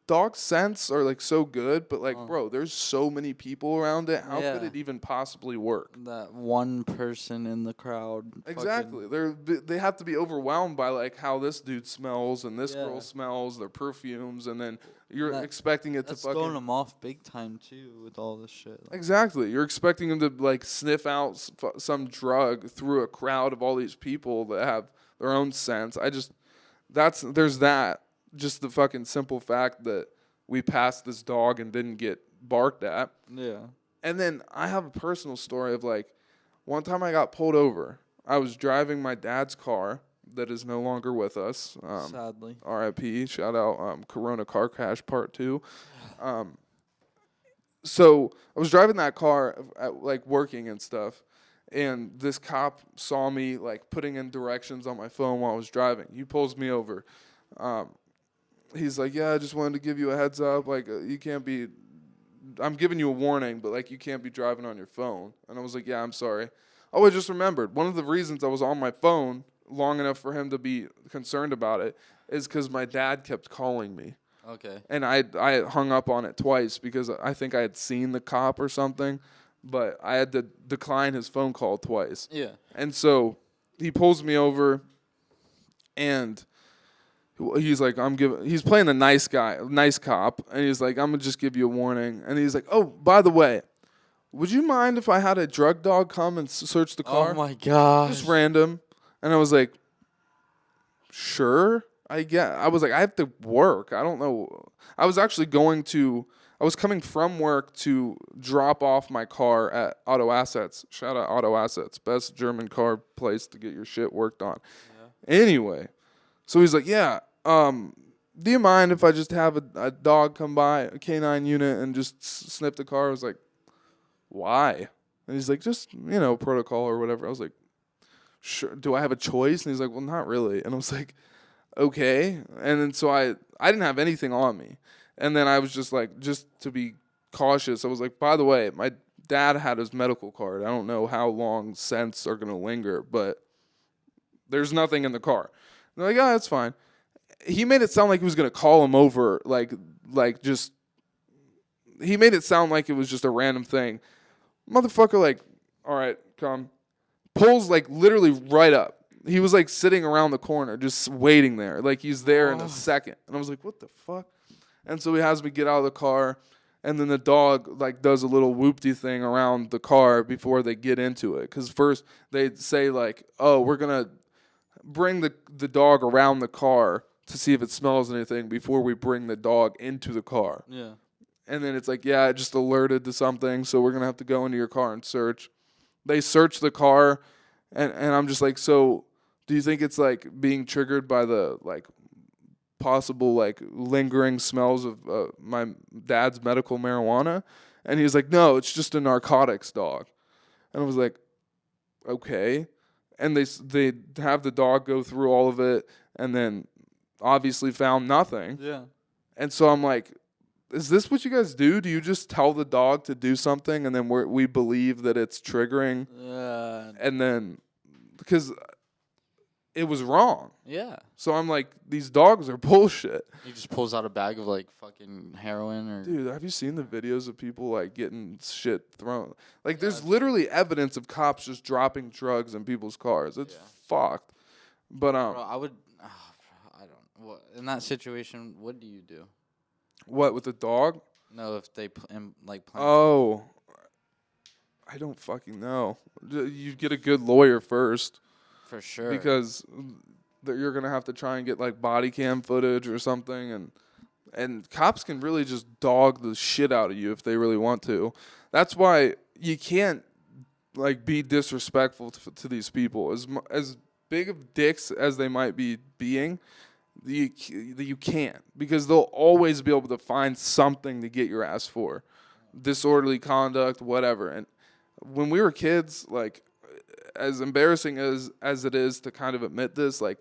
dog scents are like so good, but like, bro, there's so many people around it. How could it even possibly work? That one person in the crowd. Exactly. They have to be overwhelmed by like how this dude smells and this girl smells, their perfumes, and then you're expecting it to fucking... That's going them off big time too with all this shit. Exactly. You're expecting them to like sniff out some drug through a crowd of all these people that have their own scents. There's that. Just the fucking simple fact that we passed this dog and didn't get barked at. Yeah. And then I have a personal story of like, one time I got pulled over. I was driving my dad's car that is no longer with us. Sadly. R.I.P. Shout out Corona Car Crash Part 2. So I was driving that car, like working and stuff. And this cop saw me like putting in directions on my phone while I was driving. He pulls me over. He's like, yeah, I just wanted to give you a heads up. Like, you can't be, I'm giving you a warning, but like, you can't be driving on your phone. And I was like, yeah, I'm sorry. Oh, I just remembered. One of the reasons I was on my phone long enough for him to be concerned about it is because my dad kept calling me. Okay. And I hung up on it twice because I think I had seen the cop or something, but I had to decline his phone call twice. Yeah. And so he pulls me over, and he's like, he's playing the nice cop, and he's like, I'm gonna just give you a warning. And he's like, oh, by the way, would you mind if I had a drug dog come and search the car? Oh my gosh. Just random. And I was like, sure, I was like, I have to work. I don't know. I was coming from work to drop off my car at Auto Assets. Shout out Auto Assets. Best German car place to get your shit worked on. Yeah. Anyway. So he's like, yeah, do you mind if I just have a dog come by, a canine unit, and just sniff the car? I was like, why? And he's like, just, protocol or whatever. I was like, sure. Do I have a choice? And he's like, well, not really. And I was like, okay. And then so I didn't have anything on me. And then I was just like, just to be cautious, I was like, by the way, my dad had his medical card. I don't know how long scents are going to linger, but there's nothing in the car. They're like, oh, that's fine. He made it sound like he was going to call him over, just, he made it sound like it was just a random thing. Motherfucker, like, all right, come. Pulls, like, literally right up. He was, like, sitting around the corner, just waiting there. Like, he's there in a second. And I was like, what the fuck? And so he has me get out of the car. And then the dog, like, does a little whoopty thing around the car before they get into it. Because first they say, like, oh, we're going to bring the dog around the car to see if it smells anything before we bring the dog into the car. Yeah. And then it's like, yeah, it just alerted to something, so we're going to have to go into your car and search. They search the car, and I'm just like, so do you think it's, like, being triggered by the, like, possible, like, lingering smells of my dad's medical marijuana? And he's like, no, it's just a narcotics dog. And I was like, okay. And they have the dog go through all of it, and then obviously found nothing. Yeah. And so I'm like, is this what you guys do? Do you just tell the dog to do something, and then we believe that it's triggering? Yeah. And then, because it was wrong. Yeah. So I'm like, these dogs are bullshit. He just pulls out a bag of, like, fucking heroin or... Dude, have you seen the videos of people, like, getting shit thrown? Like, there's literally evidence of cops just dropping drugs in people's cars. It's fucked. But, Bro, I would... I don't... What, in that situation, what do you do? What, with the dog? No, if they, plant... Oh. I don't fucking know. You get a good lawyer first. For sure. Because you're going to have to try and get, like, body cam footage or something. And cops can really just dog the shit out of you if they really want to. That's why you can't, like, be disrespectful to these people. As big of dicks as they might be being, you can't. Because they'll always be able to find something to get your ass for. Disorderly conduct, whatever. And when we were kids, like, as embarrassing as it is to kind of admit this, like,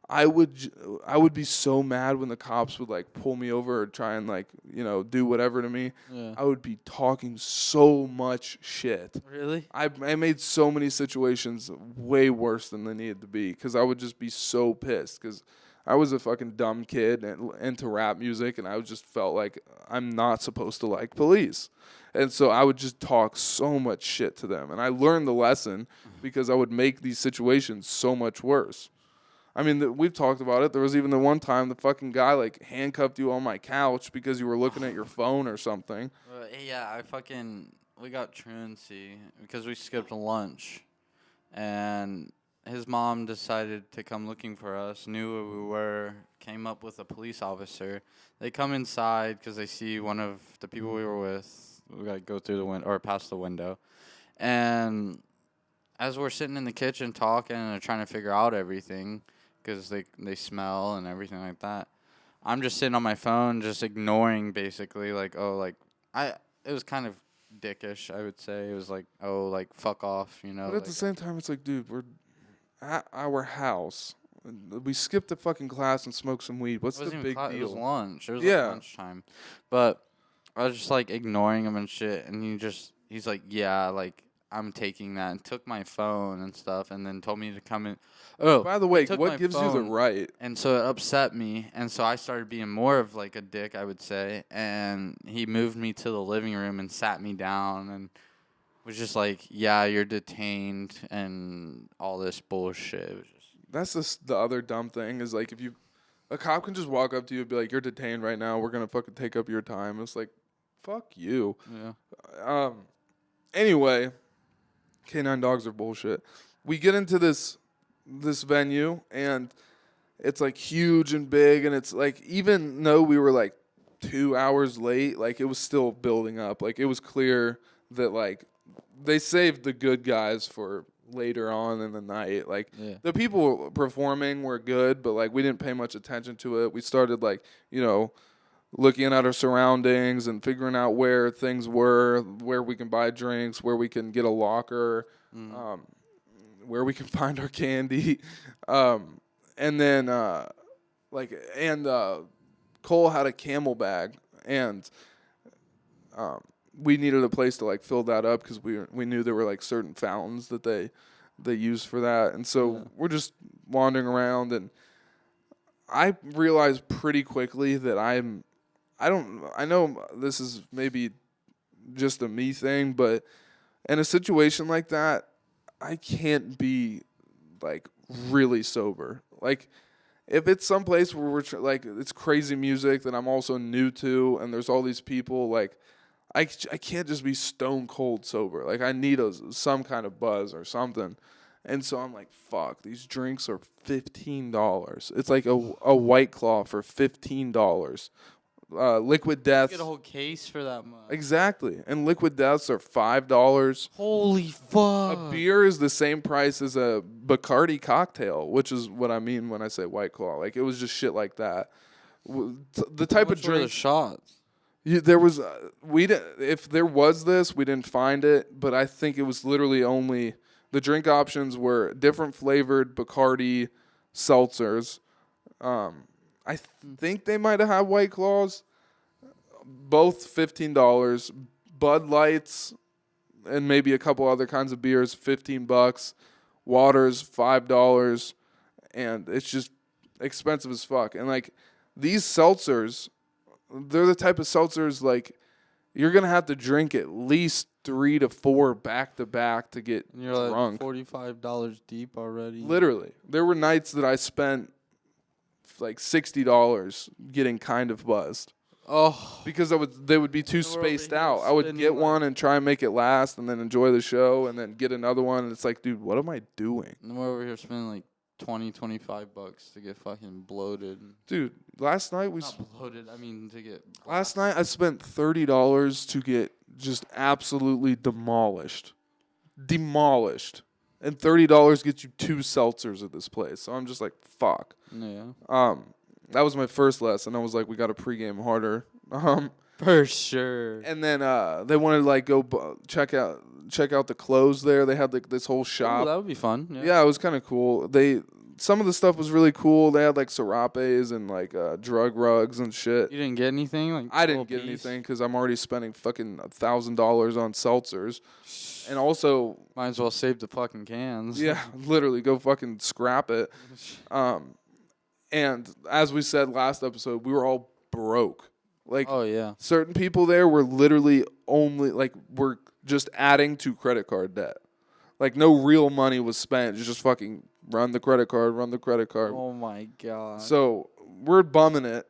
I would be so mad when the cops would, like, pull me over or try and, like, you know, do whatever to me. Yeah. I would be talking so much shit. Really? I made so many situations way worse than they needed to be because I would just be so pissed because I was a fucking dumb kid and into rap music, and I just felt like I'm not supposed to like police. And so I would just talk so much shit to them. And I learned the lesson because I would make these situations so much worse. I mean, we've talked about it. There was even the one time the fucking guy, like, handcuffed you on my couch because you were looking at your phone or something. Yeah, we got truancy because we skipped lunch. And his mom decided to come looking for us, knew where we were, came up with a police officer. They come inside because they see one of the people we were with. We got to go through the window or past the window. And as we're sitting in the kitchen talking and trying to figure out everything, because they smell and everything like that, I'm just sitting on my phone, just ignoring basically, like, it was kind of dickish, I would say. It was like, oh, like, fuck off, you know. But at the same time, it's like, dude, we're at our house. We skipped the fucking class and smoked some weed. What's the big deal? It was lunch. It was like lunchtime. But I was just, like, ignoring him and shit, and he's like, yeah, like, I'm taking that, and took my phone and stuff, and then told me to come in. Oh, by the way, what gives you the right? And so it upset me, and so I started being more of, like, a dick, I would say, and he moved me to the living room and sat me down and was just like, yeah, you're detained and all this bullshit. It was just... That's just the other dumb thing is, like, if a cop can just walk up to you and be like, you're detained right now, we're going to fucking take up your time. It's like, fuck you. Yeah. Anyway, canine dogs are bullshit. We get into this venue, and it's, like, huge and big, and it's, like, even though we were, like, 2 hours late, like, it was still building up. Like, it was clear that, like, they saved the good guys for later on in the night. Like, the people performing were good, but, like, we didn't pay much attention to it. We started, like, you know, looking at our surroundings and figuring out where things were, where we can buy drinks, where we can get a locker, where we can find our candy. And then like, and Cole had a Camel bag, and we needed a place to like fill that up because we knew there were like certain fountains that they used for that, and so we're just wandering around, and I realized pretty quickly that I know this is maybe just a me thing, but in a situation like that, I can't be like really sober. Like if it's someplace where we're like it's crazy music that I'm also new to, and there's all these people, like I can't just be stone cold sober. Like I need some kind of buzz or something. And so I'm like, fuck, these drinks are $15. It's like a White Claw for $15. Liquid Deaths. You get a whole case for that much. Exactly. And Liquid Deaths are $5. Holy fuck. A beer is the same price as a Bacardi cocktail, which is what I mean when I say White Claw. Like it was just shit like that. The type of drink. The shots? There was if there was this, we didn't find it, but I think it was literally only the drink options were different flavored Bacardi seltzers. I think they might have had White Claws, both $15. Bud Lights and maybe a couple other kinds of beers, $15. Waters, $5, and it's just expensive as fuck. And like these seltzers, they're the type of seltzers like you're gonna have to drink at least 3 to 4 back to back to get drunk. Like $45 deep already. Literally, there were nights that I spent like $60 getting kind of buzzed. Oh, because they would be too spaced out. I would get one and try and make it last, and then enjoy the show, and then get another one. And it's like, dude, what am I doing? And we're over here spending like $20-$25 to get fucking bloated. Dude, last night Not bloated. I mean to get. Last night I spent $30 to get just absolutely demolished, and $30 gets you 2 seltzers at this place. So I'm just like, fuck. Yeah. That was my first lesson. I was like, we got to pregame harder. For sure. And then they wanted to like go check out the clothes there. They had like this whole shop. Ooh, that would be fun. Yeah, it was kind of cool. Some of the stuff was really cool. They had like serapes and like drug rugs and shit. You didn't get anything? Like I didn't get anything because I'm already spending fucking $1,000 on seltzers. And also, might as well save the fucking cans. Yeah, literally go fucking scrap it. And as we said last episode, we were all broke. Like, oh yeah, certain people there were literally only like were just adding to credit card debt. Like no real money was spent. Just fucking run the credit card. Oh my god. So we're bumming it,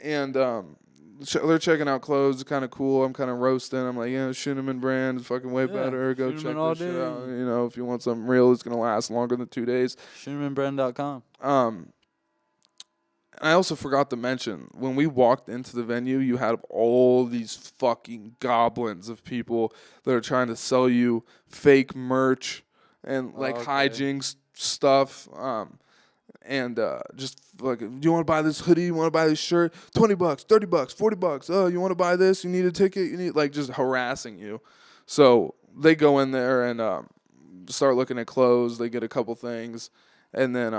and they're checking out clothes. Kind of cool. I'm kind of roasting. I'm like, yeah, Scheuneman brand is fucking way better. Go Scheuneman check all this shit day. out. You know, if you want something real, it's gonna last longer than 2 days. ScheunemanBrand.com. I also forgot to mention, when we walked into the venue, you had all these fucking goblins of people that are trying to sell you fake merch and like Hijinx stuff. And just like, do you want to buy this hoodie? You want to buy this shirt? $20, $30, $40. Oh, you want to buy this? You need a ticket? You need, like, just harassing you. So they go in there and start looking at clothes. They get a couple things, and then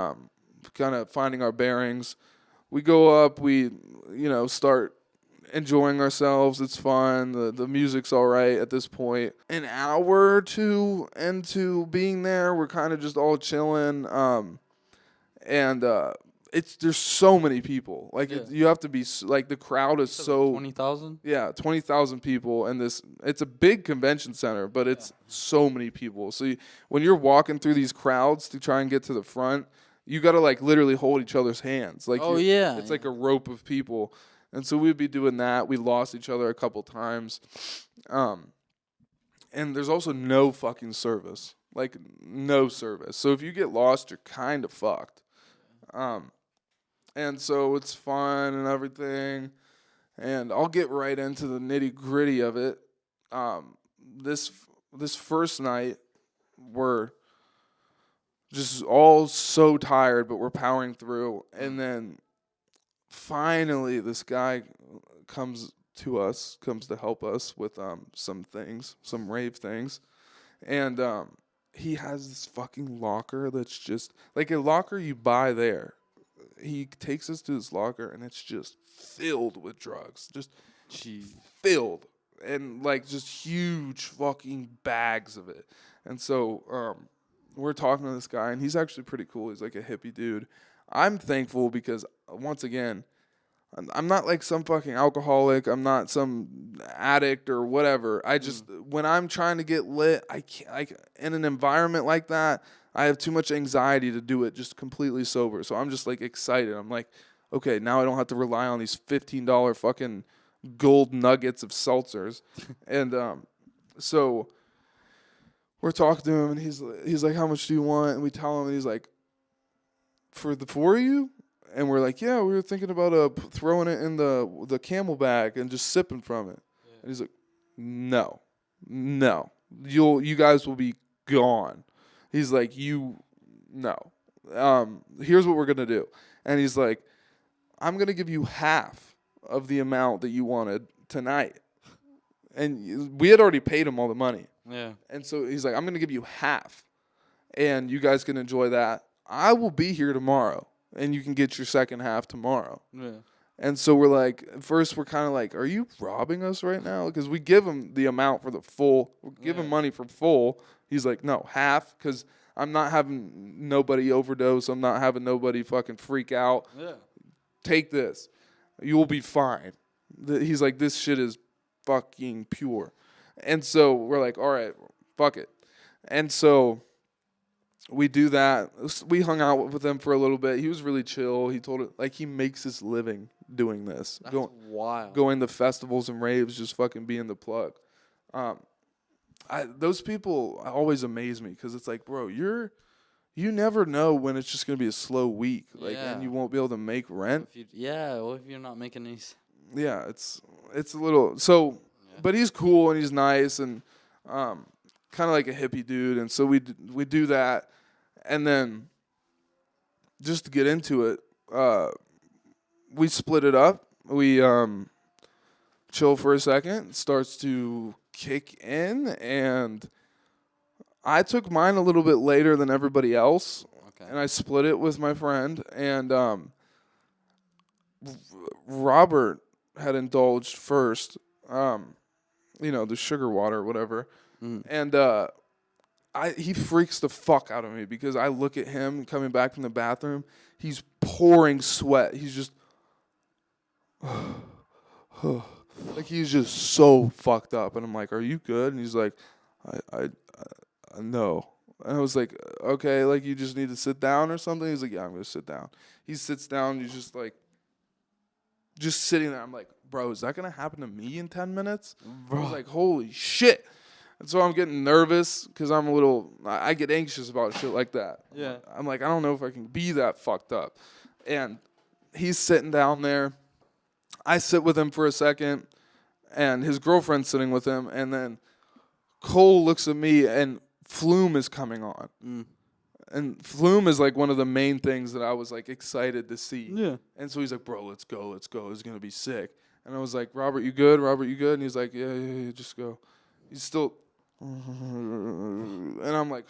kind of finding our bearings. We go up, we, start enjoying ourselves. It's fun. The music's all right at this point. An hour or two into being there, we're kind of just all chilling. And there's so many people. Like, you have to be, like, the crowd is so... 20,000? Yeah, 20,000 people. And it's a big convention center, but it's so many people. So when you're walking through these crowds to try and get to the front... You got to, like, literally hold each other's hands. Like, it's like a rope of people. And so we'd be doing that. We lost each other a couple times. And there's also no fucking service. Like, no service. So if you get lost, you're kind of fucked. And so it's fun and everything. And I'll get right into the nitty-gritty of it. This first night, we're... just all so tired, but we're powering through. And then finally this guy comes to help us with some rave things. And he has this fucking locker that's just like a locker you buy there. he takes us to his locker, and it's just filled with drugs. Just Jeez. filled. And, like, just huge fucking bags of it. And so we're talking to this guy, and he's actually pretty cool. He's, like, a hippie dude. I'm thankful because, once again, I'm not like some fucking alcoholic. I'm not some addict or whatever. I just, when I'm trying to get lit, I can't, in an environment like that, I have too much anxiety to do it just completely sober. So I'm just like excited. I'm like, okay, now I don't have to rely on these $15 fucking gold nuggets of seltzers. And so we're talking to him, and he's like, how much do you want? And we tell him, and he's like, for the four of you? And we're like, yeah, we were thinking about throwing it in the camel bag and just sipping from it. Yeah. And he's like, no, you guys will be gone. He's like, no. Here's what we're gonna do. And he's like, I'm gonna give you half of the amount that you wanted tonight. And we had already paid him all the money. Yeah. And so he's like, I'm gonna give you half, and you guys can enjoy that. I will be here tomorrow. And you can get your second half tomorrow. Yeah. And so we're like, at first we're kind of like, are you robbing us right now? Because we give him the amount for the full. We're giving money for full. He's like, no, half, because I'm not having nobody overdose. I'm not having nobody fucking freak out. Yeah. Take this. You will be fine. He's like, this shit is fucking pure. And so we're like, all right, fuck it. And so we do that. We hung out with him for a little bit. He was really chill. He told it like he makes his living doing this. That's wild. Going to festivals and raves, just fucking being the plug. Those people always amaze me because it's like, bro, you never know when it's just gonna be a slow week, and you won't be able to make rent. If you're not making these. Yeah, it's a little so, but he's cool and he's nice and kind of like a hippie dude, and so we do that. And then, just to get into it, we split it up. We chill for a second. It starts to kick in, and I took mine a little bit later than everybody else, and I split it with my friend. And Robert had indulged first, the sugar water or whatever, and he freaks the fuck out of me because I look at him coming back from the bathroom. He's pouring sweat. He's just like he's just so fucked up. And I'm like, "Are you good?" And he's like, "I no." And I was like, "Okay, like you just need to sit down or something." He's like, "Yeah, I'm gonna sit down." He sits down. He's just like, just sitting there. I'm like, "Bro, is that gonna happen to me in 10 minutes?" Bro. I was like, "Holy shit." And so I'm getting nervous because I get anxious about shit like that. Yeah. I'm like, I don't know if I can be that fucked up. And he's sitting down there. I sit with him for a second, and his girlfriend's sitting with him. And then Cole looks at me, and Flume is coming on. And Flume is like one of the main things that I was like excited to see. Yeah. And so he's like, bro, let's go. It's going to be sick. And I was like, Robert, you good? And he's like, yeah, just go. He's still... And I'm like,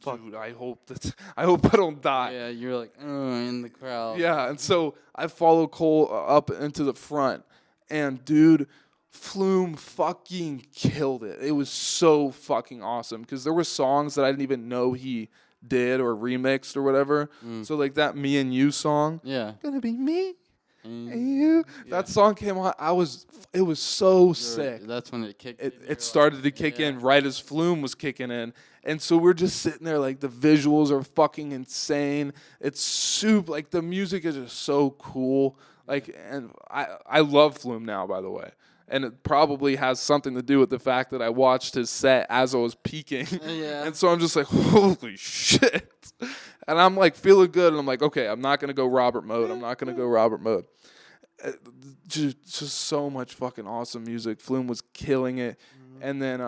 dude, I hope I don't die. Yeah, you're like in the crowd. Yeah, and so I follow Cole up into the front, and dude, Flume fucking killed it. It was so fucking awesome because there were songs that I didn't even know he did or remixed or whatever. So like that "Me and You" song, gonna be me. And you, that song came on. It was so sick. That's when it kicked. It started to kick in right as Flume was kicking in, and so we're just sitting there like the visuals are fucking insane. It's super like the music is just so cool. Like, and I love Flume now, by the way, and it probably has something to do with the fact that I watched his set as I was peaking, and so I'm just like, holy shit. And I'm like feeling good, and I'm like, okay, I'm not gonna go Robert mode. Just so much fucking awesome music. Flume was killing it, and then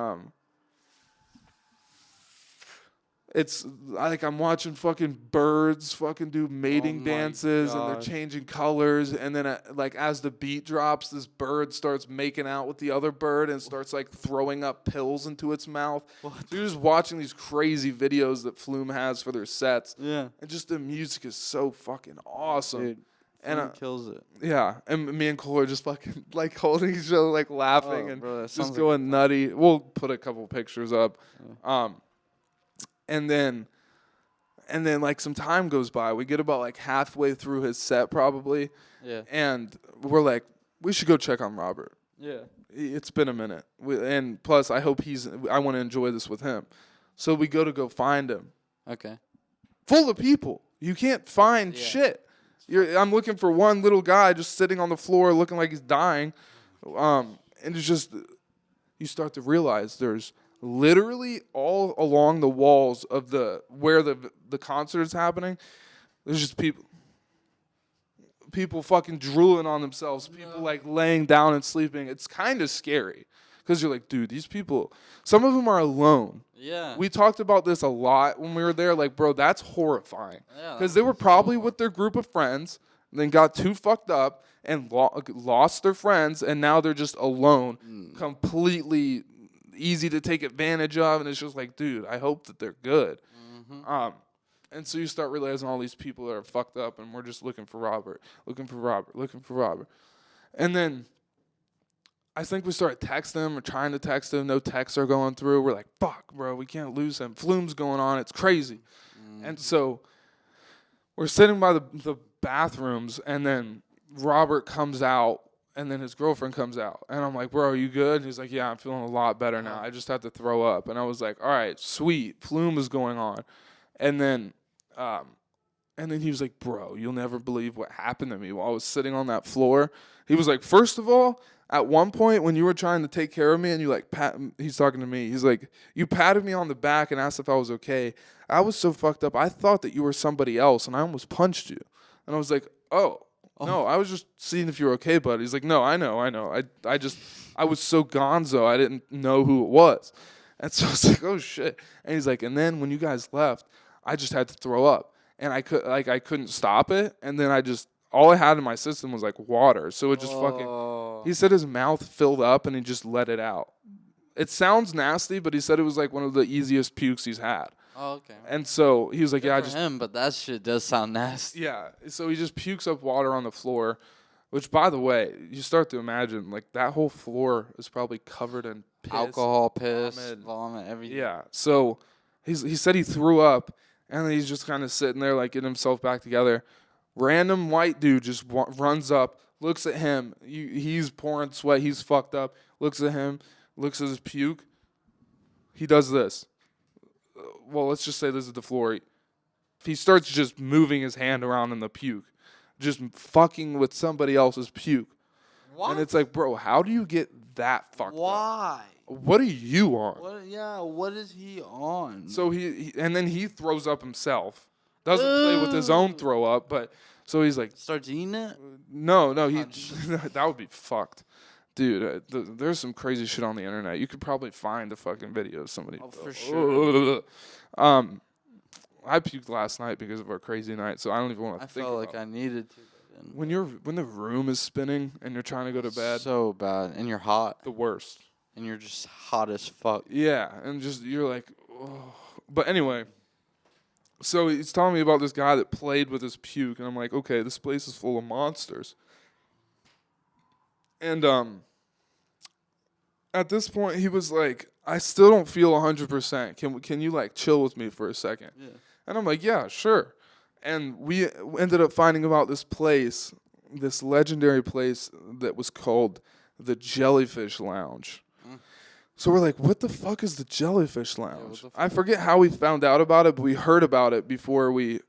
It's like I'm watching fucking birds fucking do mating my dances, and they're gosh. changing colors, and then like as the beat drops, this bird starts making out with the other bird and starts like throwing up pills into its mouth. So you're just watching these crazy videos that Flume has for their sets. Yeah. And just the music is so fucking awesome. Dude, and Flume kills it. yeah, and me and Cole are just fucking like holding each other, like laughing and bro, that just sounds like going nutty. We'll put a couple pictures up. Yeah. And then like some time goes by. We get about like halfway through his set probably. Yeah. And we're like, we should go check on Robert. Yeah. It's been a minute. And plus I hope I want to enjoy this with him. So we go find him. Okay. Full of people. You can't find shit. I'm looking for one little guy just sitting on the floor looking like he's dying. And it's just, you start to realize there's literally all along the walls of where the concert is happening, there's just people fucking drooling on themselves, people like laying down and sleeping. It's kind of scary because you're like, dude, these people, some of them are alone. Yeah. We talked about this a lot when we were there. Like, bro, that's horrifying. Yeah, Because they were probably with their group of friends, then got too fucked up and lost their friends, and now they're just alone, completely easy to take advantage of. And it's just like, dude, I hope that they're good. Mm-hmm. And so you start realizing all these people that are fucked up, and we're just looking for Robert. And then I think we started texting him or trying to text him. No texts are going through. We're like, fuck, bro, we can't lose him. Flume's going on. It's crazy. And so we're sitting by the bathrooms, and then Robert comes out, and then his girlfriend comes out. And I'm like, bro, are you good? And he's like, yeah, I'm feeling a lot better now. I just had to throw up. And I was like, all right, sweet. Flume is going on. And then he was like, bro, you'll never believe what happened to me while I was sitting on that floor. He was like, first of all, at one point when you were trying to take care of me and you like he's talking to me. He's like, you patted me on the back and asked if I was okay. I was so fucked up. I thought that you were somebody else and I almost punched you. And I was like, oh. No, I was just seeing if you were okay, bud. He's like, no, I know. I was so gonzo, I didn't know who it was. And so I was like, oh shit. And he's like, and then when you guys left, I just had to throw up. And I couldn't stop it. And then all I had in my system was like water. So it just he said his mouth filled up and he just let it out. It sounds nasty, but he said it was like one of the easiest pukes he's had. Oh, okay. And so he was like, Good for him, but that shit does sound nasty. Yeah. So he just pukes up water on the floor, which, by the way, you start to imagine, like, that whole floor is probably covered in piss. Alcohol, piss, vomit, everything. Yeah. So he said he threw up, and then he's just kind of sitting there, like, getting himself back together. Random white dude just runs up, looks at him. He's pouring sweat. He's fucked up. Looks at him, looks at his puke. He does this. Well, let's just say this is the floor. He starts just moving his hand around in the puke, just fucking with somebody else's puke. What? And it's like, bro, how do you get that fucked up? Why? What are you on? What is he on? So and then he throws up himself. Doesn't play with his own throw up, but so he's like, starts eating it? No, that would be fucked. Dude, there's some crazy shit on the internet. You could probably find a fucking video of somebody. Oh, for sure. I puked last night because of our crazy night, so I don't even want to think about it. I felt like I needed to. When the room is spinning and you're trying to go to bed. So bad. And you're hot. The worst. And you're just hot as fuck. Yeah, and just you're like, oh. But anyway, so he's telling me about this guy that played with his puke, and I'm like, okay, this place is full of monsters. And at this point, he was like, I still don't feel 100%. Can you like chill with me for a second? Yeah. And I'm like, yeah, sure. And we ended up finding about this place, this legendary place that was called the Jellyfish Lounge. So we're like, what the fuck is the Jellyfish Lounge? I forget how we found out about it, but we heard about it before we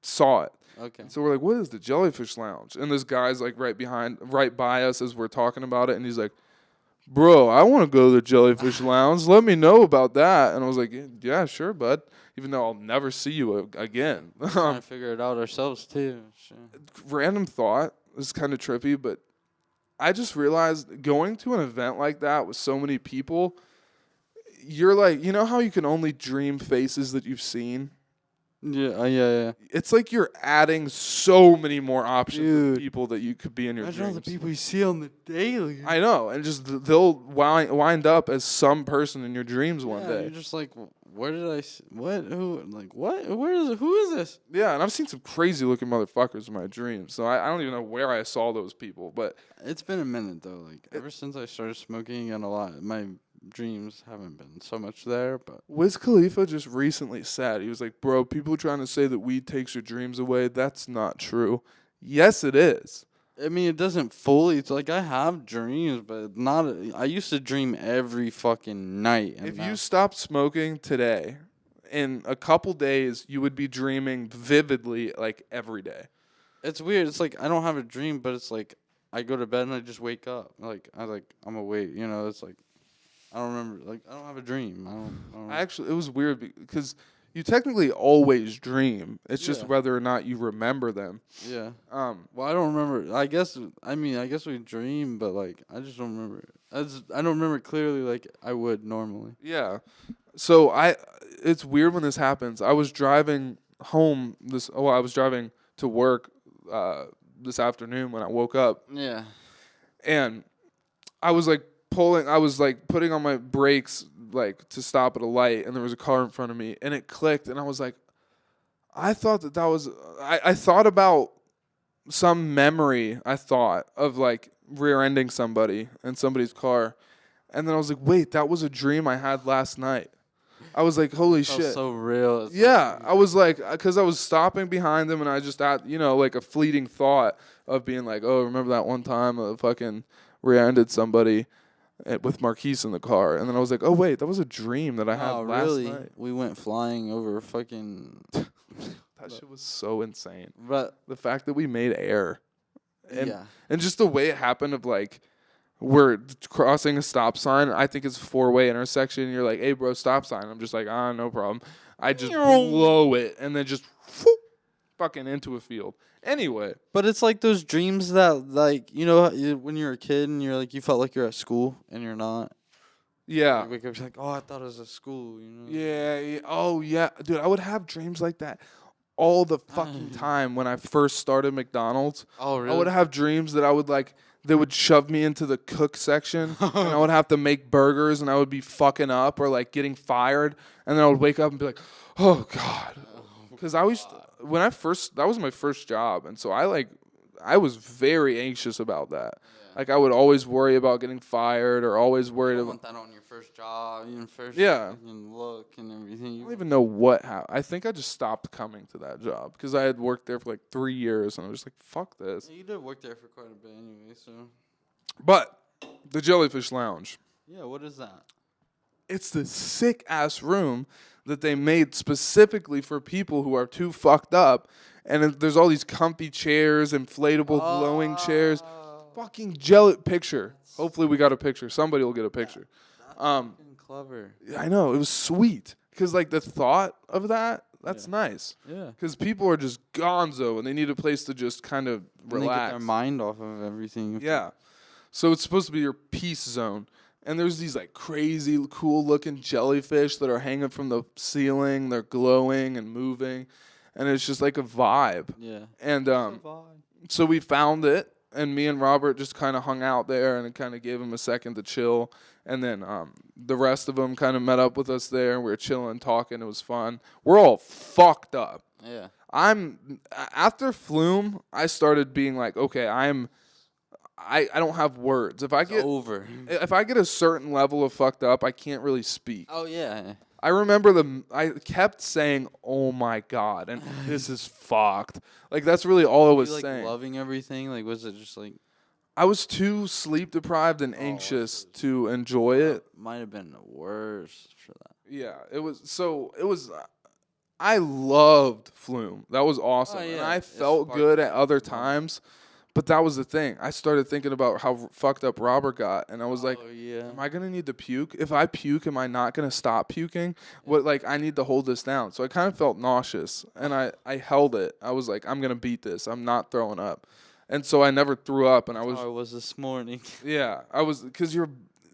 saw it. Okay. And so we're like, what is the Jellyfish Lounge? And this guy's like right by us as we're talking about it, and he's like, bro, I want to go to the Jellyfish Lounge. Let me know about that. And I was like, yeah, sure, bud. Even though I'll never see you again. We're trying to figure it out ourselves, too. Sure. Random thought. This is kind of trippy, but I just realized going to an event like that with so many people, you're like, you know how you can only dream faces that you've seen? Yeah. It's like you're adding so many more options Dude. of people that you could be in your Imagine all the dreams. people you see on the daily. I know, and just they'll wind up as some person in your dreams one day. You're just like, where did I? What? Who? Like what? Where is? Who is this? Yeah, and I've seen some crazy looking motherfuckers in my dreams. So I don't even know where I saw those people, but It's been a minute though. Like ever since I started smoking, and a lot, my dreams haven't been so much there. But Wiz Khalifa just recently said, he was like, bro, people trying to say that weed takes your dreams away, that's not true. Yes, it is. I mean, it doesn't fully. It's like I have dreams, but not. I used to dream every fucking night. And If now- you stopped smoking today, in a couple days, you would be dreaming vividly like every day. It's weird. It's like I don't have a dream, but it's like I go to bed and I just wake up. I'm awake. You know, it's like I don't remember. Like I don't have a dream. I don't Actually, it was weird because you technically always dream. It's just Yeah. whether or not you remember them. Yeah. Well, I don't remember. I guess we dream, but like I just don't remember. I don't remember clearly like I would normally. Yeah. So it's weird when this happens. I was driving home I was driving to work this afternoon when I woke up, Yeah. and I was like putting on my brakes like to stop at a light, and there was a car in front of me, and it clicked, and I was like, I thought that was I thought about some memory I thought of like rear-ending somebody in somebody's car, and then I was like, wait, that was a dream I had last night. I was like, holy That was shit. so real. It's Yeah, I was like, because I was stopping behind them, and I just had, like a fleeting thought of being like, oh, remember that one time I fucking rear-ended somebody with Marquise in the car, and then I was like, oh wait, that was a dream that I had last really? night. We went flying over fucking. That shit was so insane. But The fact that we made air, and yeah. and just the way it happened of like, we're crossing a stop sign. I think it's a 4-way intersection. And you're like, hey, bro, stop sign. I'm just like, no problem. I just blow it and then just whoop, fucking into a field. Anyway. But it's like those dreams that, like, when you're a kid and you're like, you felt like you're at school and you're not. Yeah. You wake up, you're like, oh, I thought it was at school, Yeah. Oh, yeah. Dude, I would have dreams like that all the fucking time when I first started McDonald's. Oh, really? I would have dreams that I would like, they would shove me into the cook section and I would have to make burgers and I would be fucking up or like getting fired. And then I would wake up and be like, oh God. Because that was my first job. And so I was very anxious about that. Yeah. Like I would always worry about getting fired or always worried about. Want that on your first job, your first look and everything. I don't even know what happened. I think I just stopped coming to that job because I had worked there for like 3 years and I was just like, fuck this. Yeah, you did work there for quite a bit anyway, so. But the Jellyfish Lounge. Yeah, what is that? It's this sick ass room that they made specifically for people who are too fucked up. And there's all these comfy chairs, inflatable glowing chairs. Fucking picture. Hopefully we got a picture. Somebody will get a picture. That's clever. I know, it was sweet. Because like the thought of that's nice. Yeah. Because people are just gonzo and they need a place to just kind of relax. And they get their mind off of everything. Yeah. So it's supposed to be your peace zone. And there's these like crazy cool looking jellyfish that are hanging from the ceiling. They're glowing and moving. And it's just like a vibe. Yeah. And so we found it. And me and Robert just kind of hung out there and it kind of gave him a second to chill. And then the rest of them kind of met up with us there. And we were chilling, talking. It was fun. We're all fucked up. Yeah. After Flume, I started being like, okay, I don't have words. If I get a certain level of fucked up, I can't really speak. Oh, yeah. I remember I kept saying, "Oh my God," and this is fucked. Like that's really all I was saying. Loving everything. Like, was it just like? I was too sleep deprived and anxious to enjoy it. Might have been worse for that. Yeah, it was. So it was. I loved Flume. That was awesome, and I felt good at other times. But that was the thing. I started thinking about how fucked up Robert got, and I was like, am I gonna need to puke? If I puke, am I not gonna stop puking? I need to hold this down. So I kind of felt nauseous, and I held it. I was like, I'm gonna beat this. I'm not throwing up. And so I never threw up, and I was. I was this morning. Yeah, I was, because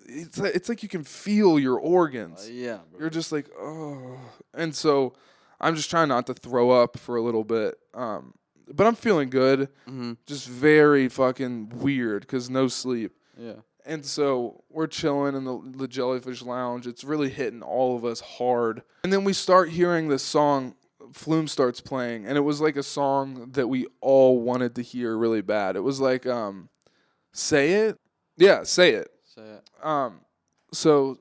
it's like you can feel your organs. Yeah, bro. You're just like, oh. And so I'm just trying not to throw up for a little bit. But I'm feeling good. Mm-hmm. Just very fucking weird because no sleep. Yeah. And so we're chilling in the Jellyfish Lounge. It's really hitting all of us hard. And then we start hearing this song. Flume starts playing, and it was like a song that we all wanted to hear really bad. It was like, Say It? Yeah, Say It. Say it. So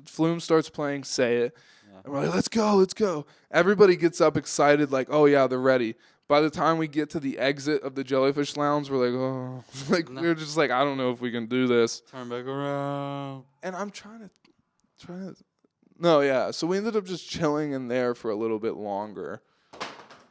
Flume starts playing Say It. Yeah. And we're like, let's go, let's go. Everybody gets up excited, like, oh yeah, they're ready. By the time we get to the exit of the Jellyfish Lounge, we're like, oh, like No. we're just like, I don't know if we can do this. Turn back around. And I'm trying to. No, yeah. So we ended up just chilling in there for a little bit longer,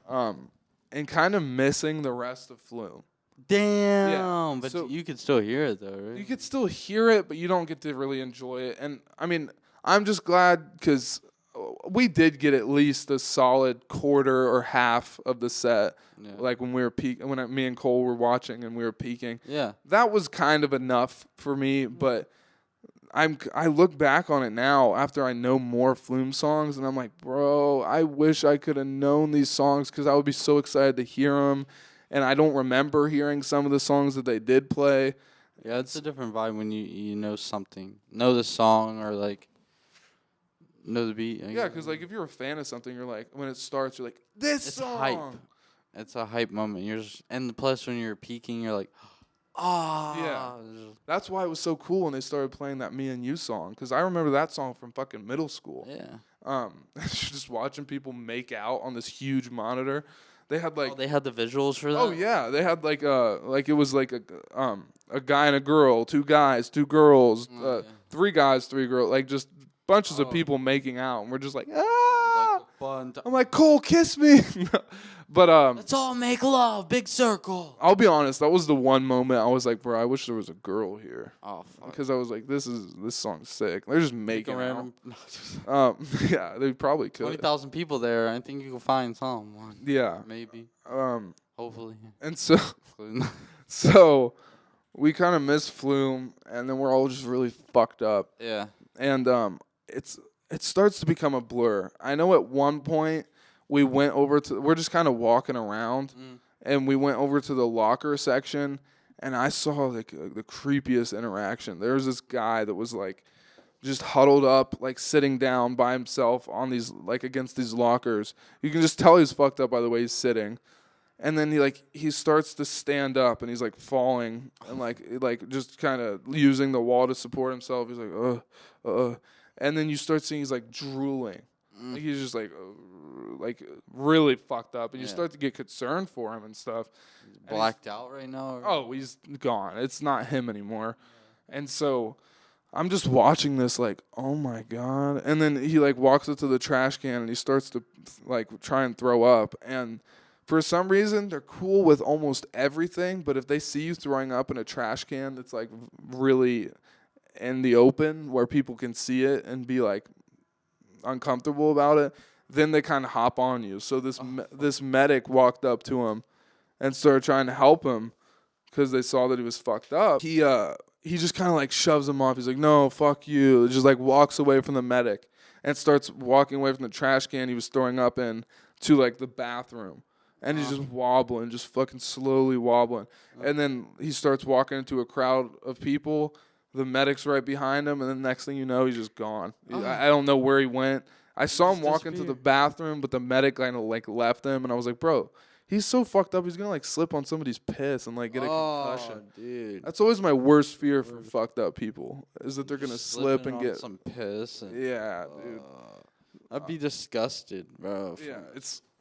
and kind of missing the rest of Flume. Damn. Yeah, But so- you could still hear it though, right? You could still hear it, but you don't get to really enjoy it. And I mean, I'm just glad because we did get at least a solid quarter or half of the set. Yeah. Like when we were me and Cole were watching and we were peeking. Yeah. That was kind of enough for me, but I look back on it now after I know more Flume songs, and I'm like, bro, I wish I could have known these songs because I would be so excited to hear them. And I don't remember hearing some of the songs that they did play. Yeah, it's a different vibe when you know something, know the song or like know the beat. Yeah, because like if you're a fan of something, you're like when it starts, you're like this it's song. hype. It's a hype moment. You're just, and plus when you're peaking, you're like, ah. Yeah. That's why it was so cool when they started playing that Me and You song, because I remember that song from fucking middle school. Yeah. Just watching people make out on this huge monitor. They had like They had the visuals for that. oh yeah, they had like it was like a guy and a girl, 2 guys, 2 girls, Yeah. 3 guys, 3 girls, like just bunches of Oh. people making out, and we're just like Like ah. a fun I'm like, Cole, kiss me. But let's all make love, big circle. I'll be honest, that was the one moment I was like, bro, I wish there was a girl here. Oh fuck. Because I was like, this song's sick. They're just Make making a out. random. Yeah, they probably could. 20,000 people there. I think you can find someone. Yeah. Maybe. Hopefully. And so we kind of miss Flume, and then we're all just really fucked up. Yeah. And it starts to become a blur. I know at one point we went over to, we're just kind of walking around, and we went over to the locker section, and I saw like the creepiest interaction. There was this guy that was like just huddled up, like sitting down by himself on these, like against these lockers. You can just tell he's fucked up by the way he's sitting. And then he starts to stand up, and he's like falling and like just kind of using the wall to support himself. He's like, and then you start seeing he's like drooling. Like he's just like really fucked up, and you start to get concerned for him and stuff. He's blacked out right now. Or? Oh, he's gone. It's not him anymore. And so I'm just watching this like, oh my God. And then he like walks up to the trash can, and he starts to like try and throw up. And for some reason, they're cool with almost everything, but if they see you throwing up in a trash can that's like really in the open where people can see it and be like uncomfortable about it, then they kind of hop on you. So this medic walked up to him and started trying to help him because they saw that he was fucked up. He just kind of like shoves him off. He's like, no, fuck you. Just like walks away from the medic and starts walking away from the trash can he was throwing up in to like the bathroom. And he's just wobbling, just fucking slowly wobbling. And then he starts walking into a crowd of people. The medic's right behind him, and then next thing you know, he's just gone. I don't know where he went. I saw him walk into the bathroom, but the medic kind of like left him, and I was like, bro, he's so fucked up. He's gonna like slip on somebody's piss and like get a concussion. Dude. That's always my worst fear for fucked up people, is that they're gonna slip and get some piss. And, yeah, dude. I'd be disgusted, bro. Yeah,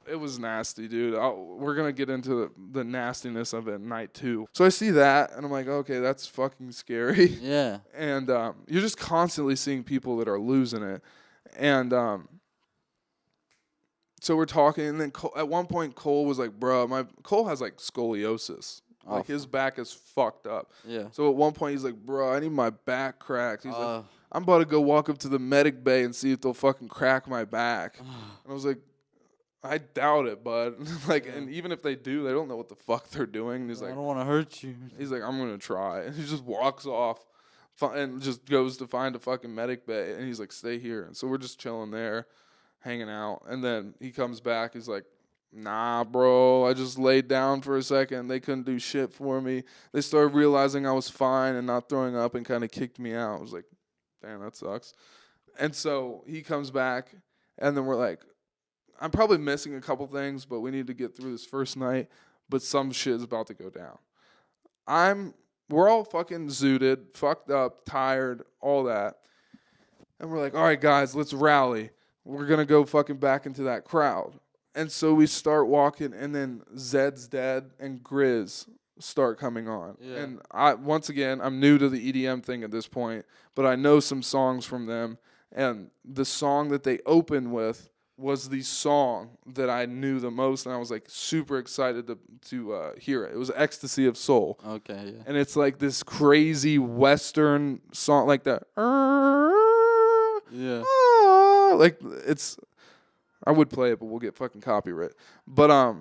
it was nasty, dude. We're going to get into the nastiness of it at night, too. So I see that, and I'm like, okay, that's fucking scary. Yeah. And you're just constantly seeing people that are losing it. And so we're talking, and then at one point, Cole was like, bro, Cole has, like, scoliosis. Like, his back is fucked up. Yeah. So at one point, he's like, bro, I need my back cracked. He's like, I'm about to go walk up to the medic bay and see if they'll fucking crack my back. And I was like, I doubt it, bud. And even if they do, they don't know what the fuck they're doing. And he's like, I don't want to hurt you. He's like, I'm gonna try. And he just walks off, and just goes to find a fucking medic bay, and he's like, stay here. And so we're just chilling there, hanging out. And then he comes back. He's like, nah, bro, I just laid down for a second. They couldn't do shit for me. They started realizing I was fine and not throwing up and kind of kicked me out. I was like, damn, that sucks. And so he comes back, and then we're like, I'm probably missing a couple things, but we need to get through this first night. But some shit is about to go down. We're all fucking zooted, fucked up, tired, all that. And we're like, all right, guys, let's rally. We're going to go fucking back into that crowd. And so we start walking, and then Zeds Dead and Grizz start coming on. Yeah. And once again, I'm new to the EDM thing at this point, but I know some songs from them. And the song that they opened with was the song that I knew the most, and I was like super excited to hear it. It was Ecstasy of Soul. Okay, yeah. And it's like this crazy Western song, like that. Yeah. Like it's, I would play it, but we'll get fucking copyright. But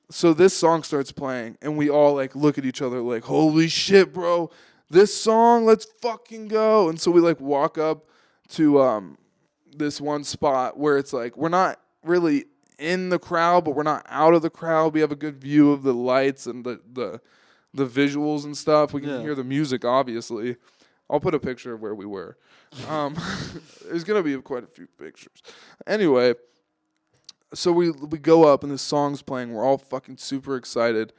so this song starts playing, and we all like look at each other like, holy shit, bro, this song, let's fucking go. And so we like walk up to this one spot where it's like we're not really in the crowd, but we're not out of the crowd. We have a good view of the lights and the visuals and stuff. We can hear the music, obviously. I'll put a picture of where we were. There's gonna be quite a few pictures. Anyway, so we go up and this song's playing. We're all fucking super excited,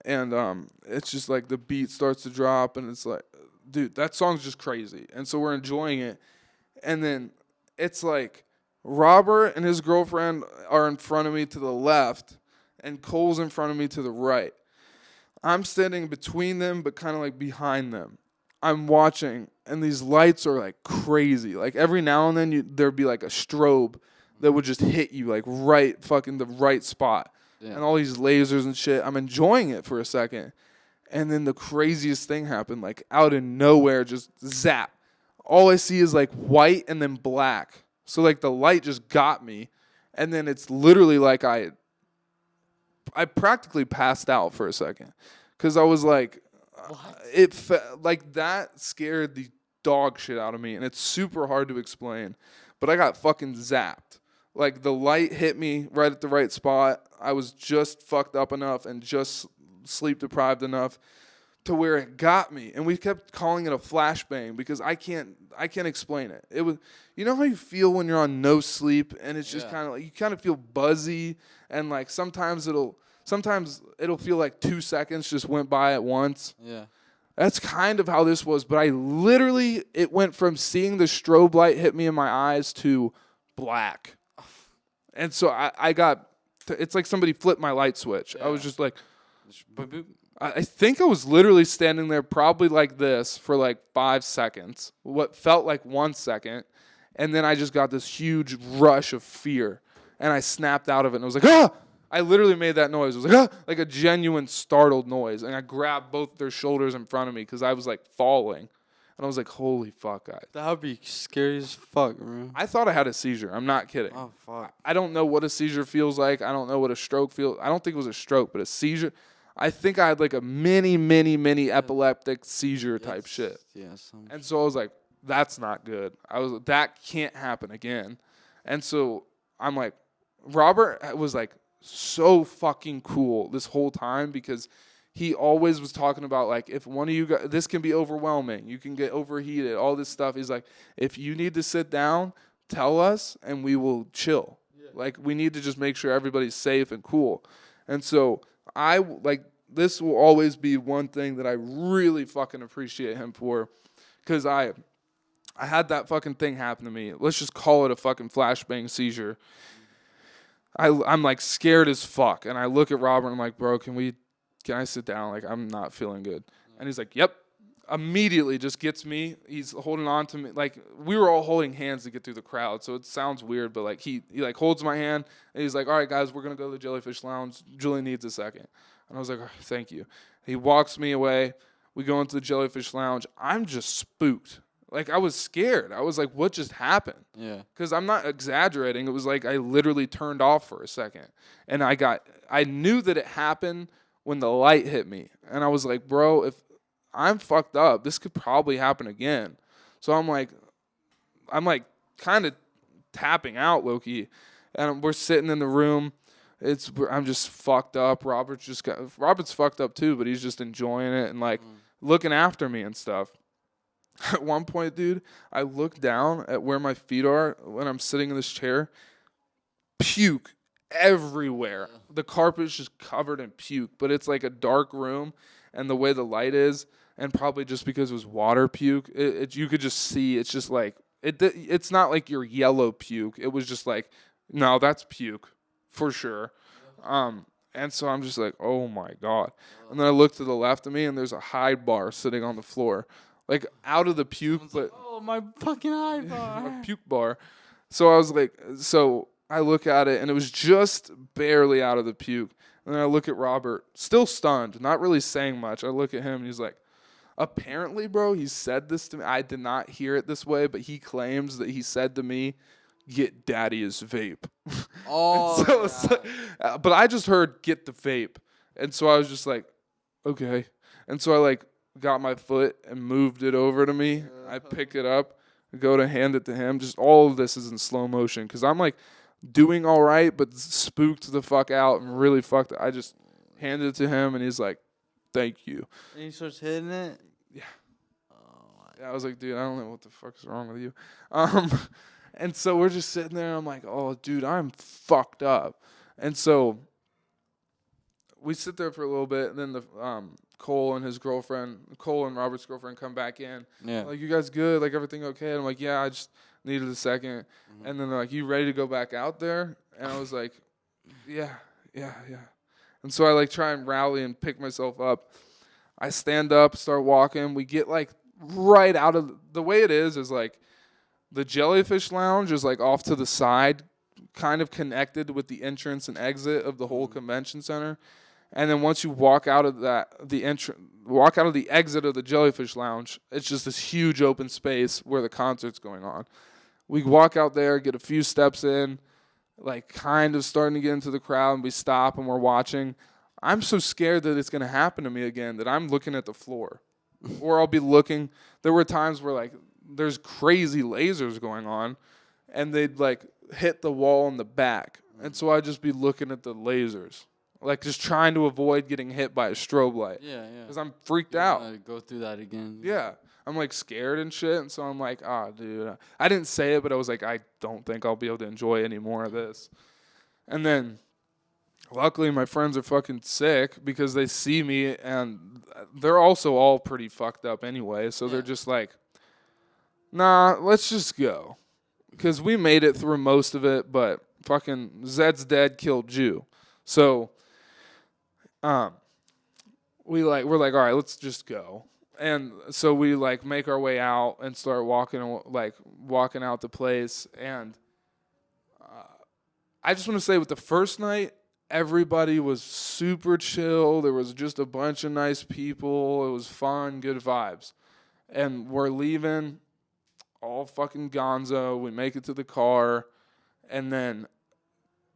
and it's just like the beat starts to drop, and it's like, dude, that song's just crazy. And so we're enjoying it, and then it's like Robert and his girlfriend are in front of me to the left, and Cole's in front of me to the right. I'm standing between them, but kind of like behind them. I'm watching, and these lights are like crazy. Like every now and then there'd be like a strobe that would just hit you like right fucking the right spot. Yeah. And all these lasers and shit. I'm enjoying it for a second. And then the craziest thing happened, like out of nowhere, just zap. All I see is like white and then black. So like the light just got me, and then it's literally like I practically passed out for a second, because I was like, like that scared the dog shit out of me, and it's super hard to explain, but I got fucking zapped. Like the light hit me right at the right spot. I was just fucked up enough and just sleep deprived enough to where it got me, and we kept calling it a flashbang because I can't explain it. It was, you know how you feel when you're on no sleep, and it's just kind of like you kind of feel buzzy, and like sometimes it'll feel like 2 seconds just went by at once. Yeah, that's kind of how this was. But it went from seeing the strobe light hit me in my eyes to black, and so I got. It's like somebody flipped my light switch. Yeah. I was just like. Boop, boop. I think I was literally standing there probably like this for like 5 seconds, what felt like 1 second, and then I just got this huge rush of fear, and I snapped out of it, and I was like, ah! I literally made that noise. It was like, ah! Like a genuine startled noise, and I grabbed both their shoulders in front of me because I was like falling, and I was like, holy fuck, guys. That would be scary as fuck, bro. I thought I had a seizure. I'm not kidding. Oh, fuck. I don't know what a seizure feels like. I don't know what a stroke feels. I don't think it was a stroke, but a seizure. I think I had like a mini epileptic seizure type shit. Yeah. And so I was like, that's not good. That can't happen again. And so I'm like, Robert was like so fucking cool this whole time because he always was talking about like, if one of you guys, this can be overwhelming. You can get overheated, all this stuff. He's like, if you need to sit down, tell us and we will chill. Yeah. Like we need to just make sure everybody's safe and cool. And so this will always be one thing that I really fucking appreciate him for, because I had that fucking thing happen to me. Let's just call it a fucking flashbang seizure. I'm like scared as fuck, and I look at Robert and I'm like, bro, can I sit down? Like I'm not feeling good. And he's like, yep. Immediately just gets me. He's holding on to me. Like we were all holding hands to get through the crowd, so it sounds weird, but like he like holds my hand and he's like, all right guys, we're gonna go to the Jellyfish Lounge. Julian needs a second. And I was like, oh, thank you. He walks me away. We go into the Jellyfish Lounge. I'm just spooked. Like I was scared. I was like, what just happened? Yeah. Because I'm not exaggerating. It was like I literally turned off for a second, and I knew that it happened when the light hit me, and I was like, bro, if I'm fucked up, this could probably happen again. So I'm like kind of tapping out, low-key. And we're sitting in the room. I'm just fucked up. Robert's fucked up too, but he's just enjoying it and like looking after me and stuff. At one point, dude, I look down at where my feet are when I'm sitting in this chair. Puke everywhere. The carpet's just covered in puke, but it's like a dark room, and the way the light is, and probably just because it was water puke, you could just see. It's just like it's not like your yellow puke. It was just like, no, that's puke for sure. And so I'm just like, oh my God. And then I look to the left of me, and there's a high bar sitting on the floor, like out of the puke, but oh, my fucking high bar. a puke bar. So I was like, I look at it, and it was just barely out of the puke. And then I look at Robert, still stunned, not really saying much. I look at him, and he's like, apparently, bro, he said this to me. I did not hear it this way, but he claims that he said to me, get daddy his vape. Oh, so it's like, but I just heard get the vape. And so I was just like, okay. And so I like got my foot and moved it over to me. I pick it up, go to hand it to him. Just all of this is in slow motion because I'm like doing all right, but spooked the fuck out and really fucked it. I just handed it to him, and he's like, thank you. And he starts hitting it? Yeah. Yeah, I was like, dude, I don't know what the fuck is wrong with you. And so we're just sitting there, and I'm like, oh, dude, I'm fucked up. And so we sit there for a little bit, and then the Cole and Robert's girlfriend come back in. Yeah. Like, you guys good? Like, everything okay? And I'm like, yeah, I just needed a second. Mm-hmm. And then they're like, you ready to go back out there? And I was like, yeah. And so I like try and rally and pick myself up. I stand up, start walking. We get like right out of the way it is like the Jellyfish Lounge is like off to the side, kind of connected with the entrance and exit of the whole convention center. And then once you walk out of the exit of the Jellyfish Lounge, it's just this huge open space where the concert's going on. We walk out there, get a few steps in, like kind of starting to get into the crowd, and we stop and we're watching. I'm so scared that it's going to happen to me again that I'm looking at the floor. Or I'll be looking. There were times where like there's crazy lasers going on, and they'd like hit the wall in the back. And so I'd just be looking at the lasers. Like, just trying to avoid getting hit by a strobe light. Yeah. Because I'm freaked out. Go through that again. Yeah. I'm, like, scared and shit. And so I'm like, dude. I didn't say it, but I was like, I don't think I'll be able to enjoy any more of this. And then, luckily, my friends are fucking sick because they see me, and they're also all pretty fucked up anyway. So they're just like, nah, let's just go. Because we made it through most of it, but fucking Zeds dead killed Jew. So we're like, all right, let's just go. And so we like make our way out and start walking out the place. And I just want to say with the first night, everybody was super chill. There was just a bunch of nice people. It was fun, good vibes. And we're leaving, all fucking gonzo. We make it to the car, and then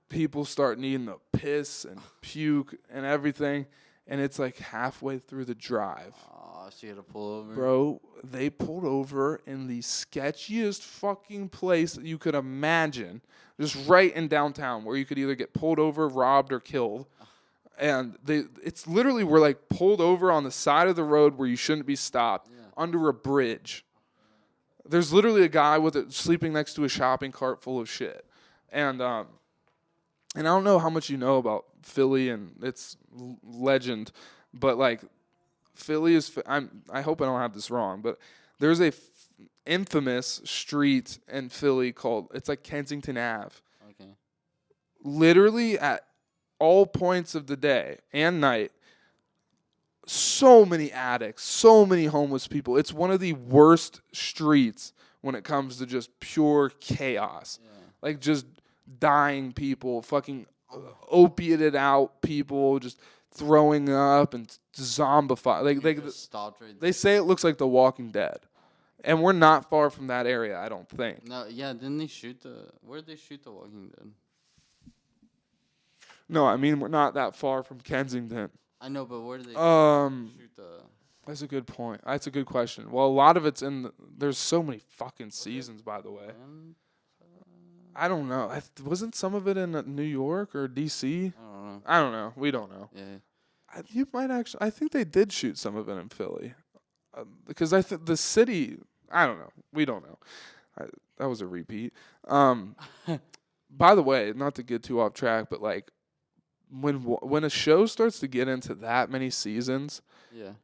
people start needing to piss and puke and everything, and it's like halfway through the drive. Oh, so you had to pull over? Bro, they pulled over in the sketchiest fucking place that you could imagine, just right in downtown, where you could either get pulled over, robbed, or killed. And it's literally, we're like pulled over on the side of the road where you shouldn't be stopped, under a bridge. There's literally a guy sleeping next to a shopping cart full of shit. And I don't know how much you know about Philly and its legend, but like Philly is. I hope I don't have this wrong, but there's a infamous street in Philly it's like Kensington Ave. Okay. Literally at all points of the day and night, so many addicts, so many homeless people. It's one of the worst streets when it comes to just pure chaos. Yeah. Like just dying people, fucking opiated out people, just throwing up and zombified. They say it looks like The Walking Dead. And we're not far from that area, I don't think. No, yeah, didn't they where did they shoot The Walking Dead? No, I mean, we're not that far from Kensington. I know, but where did they shoot That's a good point. That's a good question. Well, a lot of it's there's so many fucking seasons, by the way. I don't know. Wasn't some of it in New York or D.C.? I don't know. I don't know. We don't know. Yeah. You might actually. I think they did shoot some of it in Philly, because I think the city. I don't know. We don't know. That was a repeat. By the way, not to get too off track, but like when a show starts to get into that many seasons,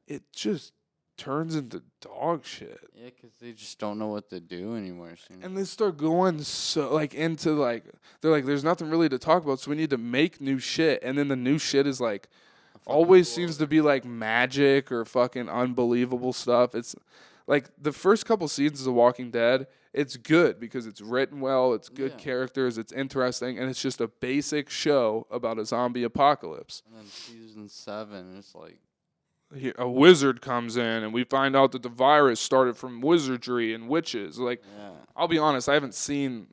it just turns into dog shit. Yeah, because they just don't know what to do anymore. And they start going so like into like they're like there's nothing really to talk about, so we need to make new shit, and then the new shit is like always seems to be like magic or fucking unbelievable stuff. It's like the first couple seasons of Walking Dead, it's good because it's written well, it's good characters, it's interesting, and it's just a basic show about a zombie apocalypse. And then season 7, it's like a wizard comes in, and we find out that the virus started from wizardry and witches. Like, I'll be honest, I haven't seen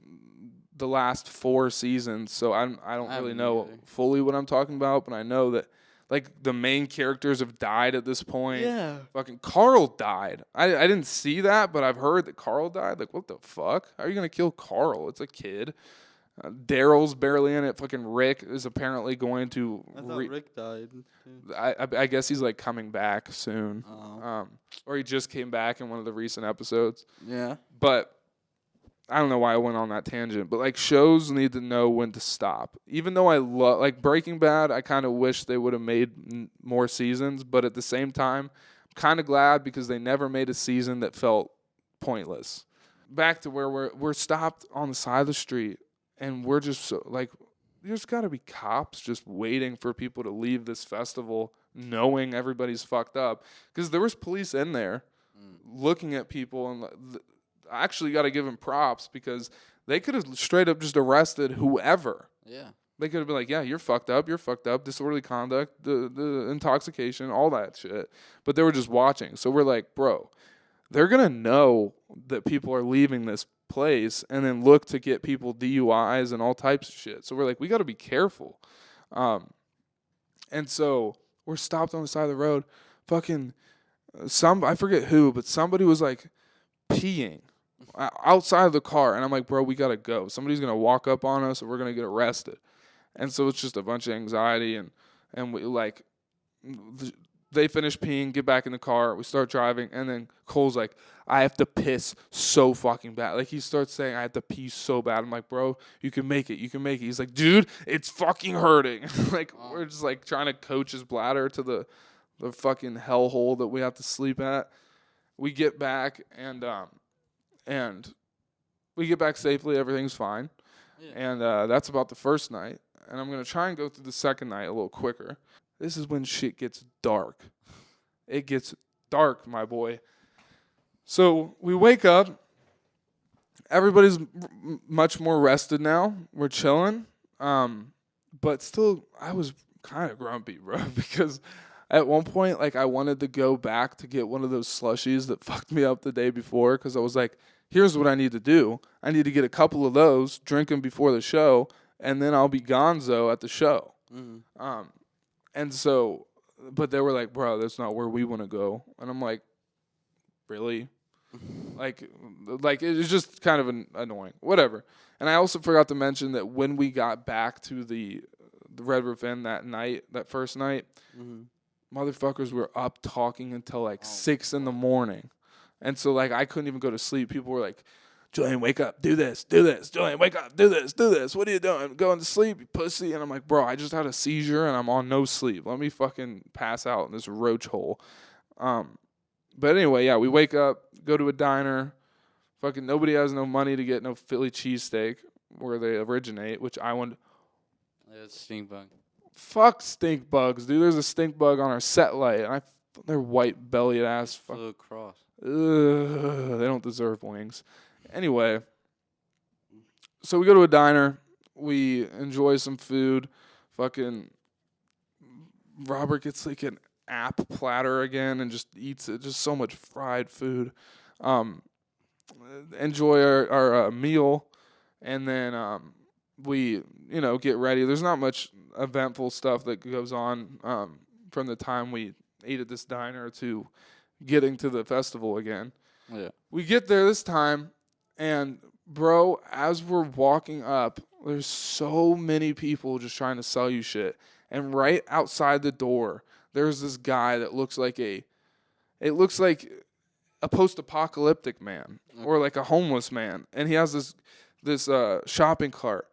the last 4 seasons, so I don't really know fully what I'm talking about, but I know that like the main characters have died at this point. Yeah. Fucking Carl died. I didn't see that, but I've heard that Carl died. Like, what the fuck? How are you gonna kill Carl? It's a kid. Daryl's barely in it. Fucking Rick is apparently going to. I thought Rick died. I guess he's like coming back soon. Oh. Or he just came back in one of the recent episodes. Yeah. But I don't know why I went on that tangent. But like shows need to know when to stop. Even though I love like Breaking Bad, I kind of wish they would have made more seasons. But at the same time, I'm kind of glad because they never made a season that felt pointless. Back to where we're stopped on the side of the street. And we're just so, like, there's got to be cops just waiting for people to leave this festival knowing everybody's fucked up. Because there was police in there looking at people. And I actually got to give them props because they could have straight up just arrested whoever. Yeah. They could have been like, yeah, you're fucked up, disorderly conduct, the intoxication, all that shit. But they were just watching. So we're like, bro, they're going to know that people are leaving this place and then look to get people DUIs and all types of shit. So we're like, we got to be careful. And so we're stopped on the side of the road. Fucking I forget who, but somebody was like peeing outside of the car. And I'm like, bro, we got to go. Somebody's going to walk up on us and we're going to get arrested. And so it's just a bunch of anxiety and we like they finish peeing, get back in the car, we start driving, and then Cole's like, I have to piss so fucking bad. Like, he starts saying, I have to pee so bad. I'm like, bro, you can make it. He's like, dude, it's fucking hurting. Like, we're just, like, trying to coach his bladder to the fucking hellhole that we have to sleep at. We get back, and we get back safely. Everything's fine. Yeah. And that's about the first night. And I'm going to try and go through the second night a little quicker. This is when shit gets dark. It gets dark, my boy. So we wake up. Everybody's much more rested now. We're chilling. But still, I was kind of grumpy, bro, because at one point, like, I wanted to go back to get one of those slushies that fucked me up the day before because I was like, here's what I need to do. I need to get a couple of those, drink them before the show, and then I'll be gonzo at the show. Mm-hmm. And so, but they were like, bro, that's not where we want to go. And I'm like, really? like it was just kind of annoying. Whatever. And I also forgot to mention that when we got back to the Red Roof Inn that first night, motherfuckers were up talking until like 6 in the morning. And so, like, I couldn't even go to sleep. People were like, Julian, wake up, do this. Julian, wake up, do this. What are you doing? Going to sleep, you pussy. And I'm like, bro, I just had a seizure and I'm on no sleep. Let me fucking pass out in this roach hole. But anyway, yeah, we wake up, go to a diner. Fucking nobody has no money to get no Philly cheesesteak where they originate, which I want. Yeah, it's stink bug. Fuck stink bugs, dude. There's a stink bug on our set light. And they're white bellied ass. Blue Cross. Ugh, they don't deserve wings. Anyway, so we go to a diner. We enjoy some food. Fucking Robert gets like an app platter again and just eats it. Just so much fried food. Enjoy our meal. And then we, get ready. There's not much eventful stuff that goes on from the time we ate at this diner to getting to the festival again. Yeah. We get there this time, and bro, as we're walking up, there's so many people just trying to sell you shit. And right outside the door, there's this guy that looks like a post-apocalyptic man or like a homeless man, and he has this shopping cart.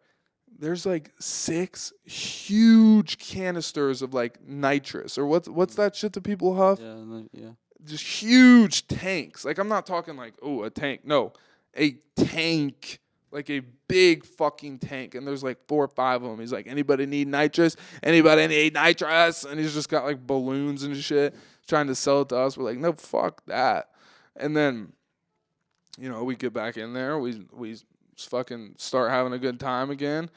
There's like 6 huge canisters of like nitrous or what's that shit that people huff? Yeah. Just huge tanks. Like I'm not talking like a tank. No, a tank, like a big fucking tank. And there's like 4 or 5 of them. He's like, anybody need nitrous? Anybody need nitrous? And he's just got like balloons and shit trying to sell it to us. We're like, no, fuck that. And then, we get back in there. We fucking start having a good time again.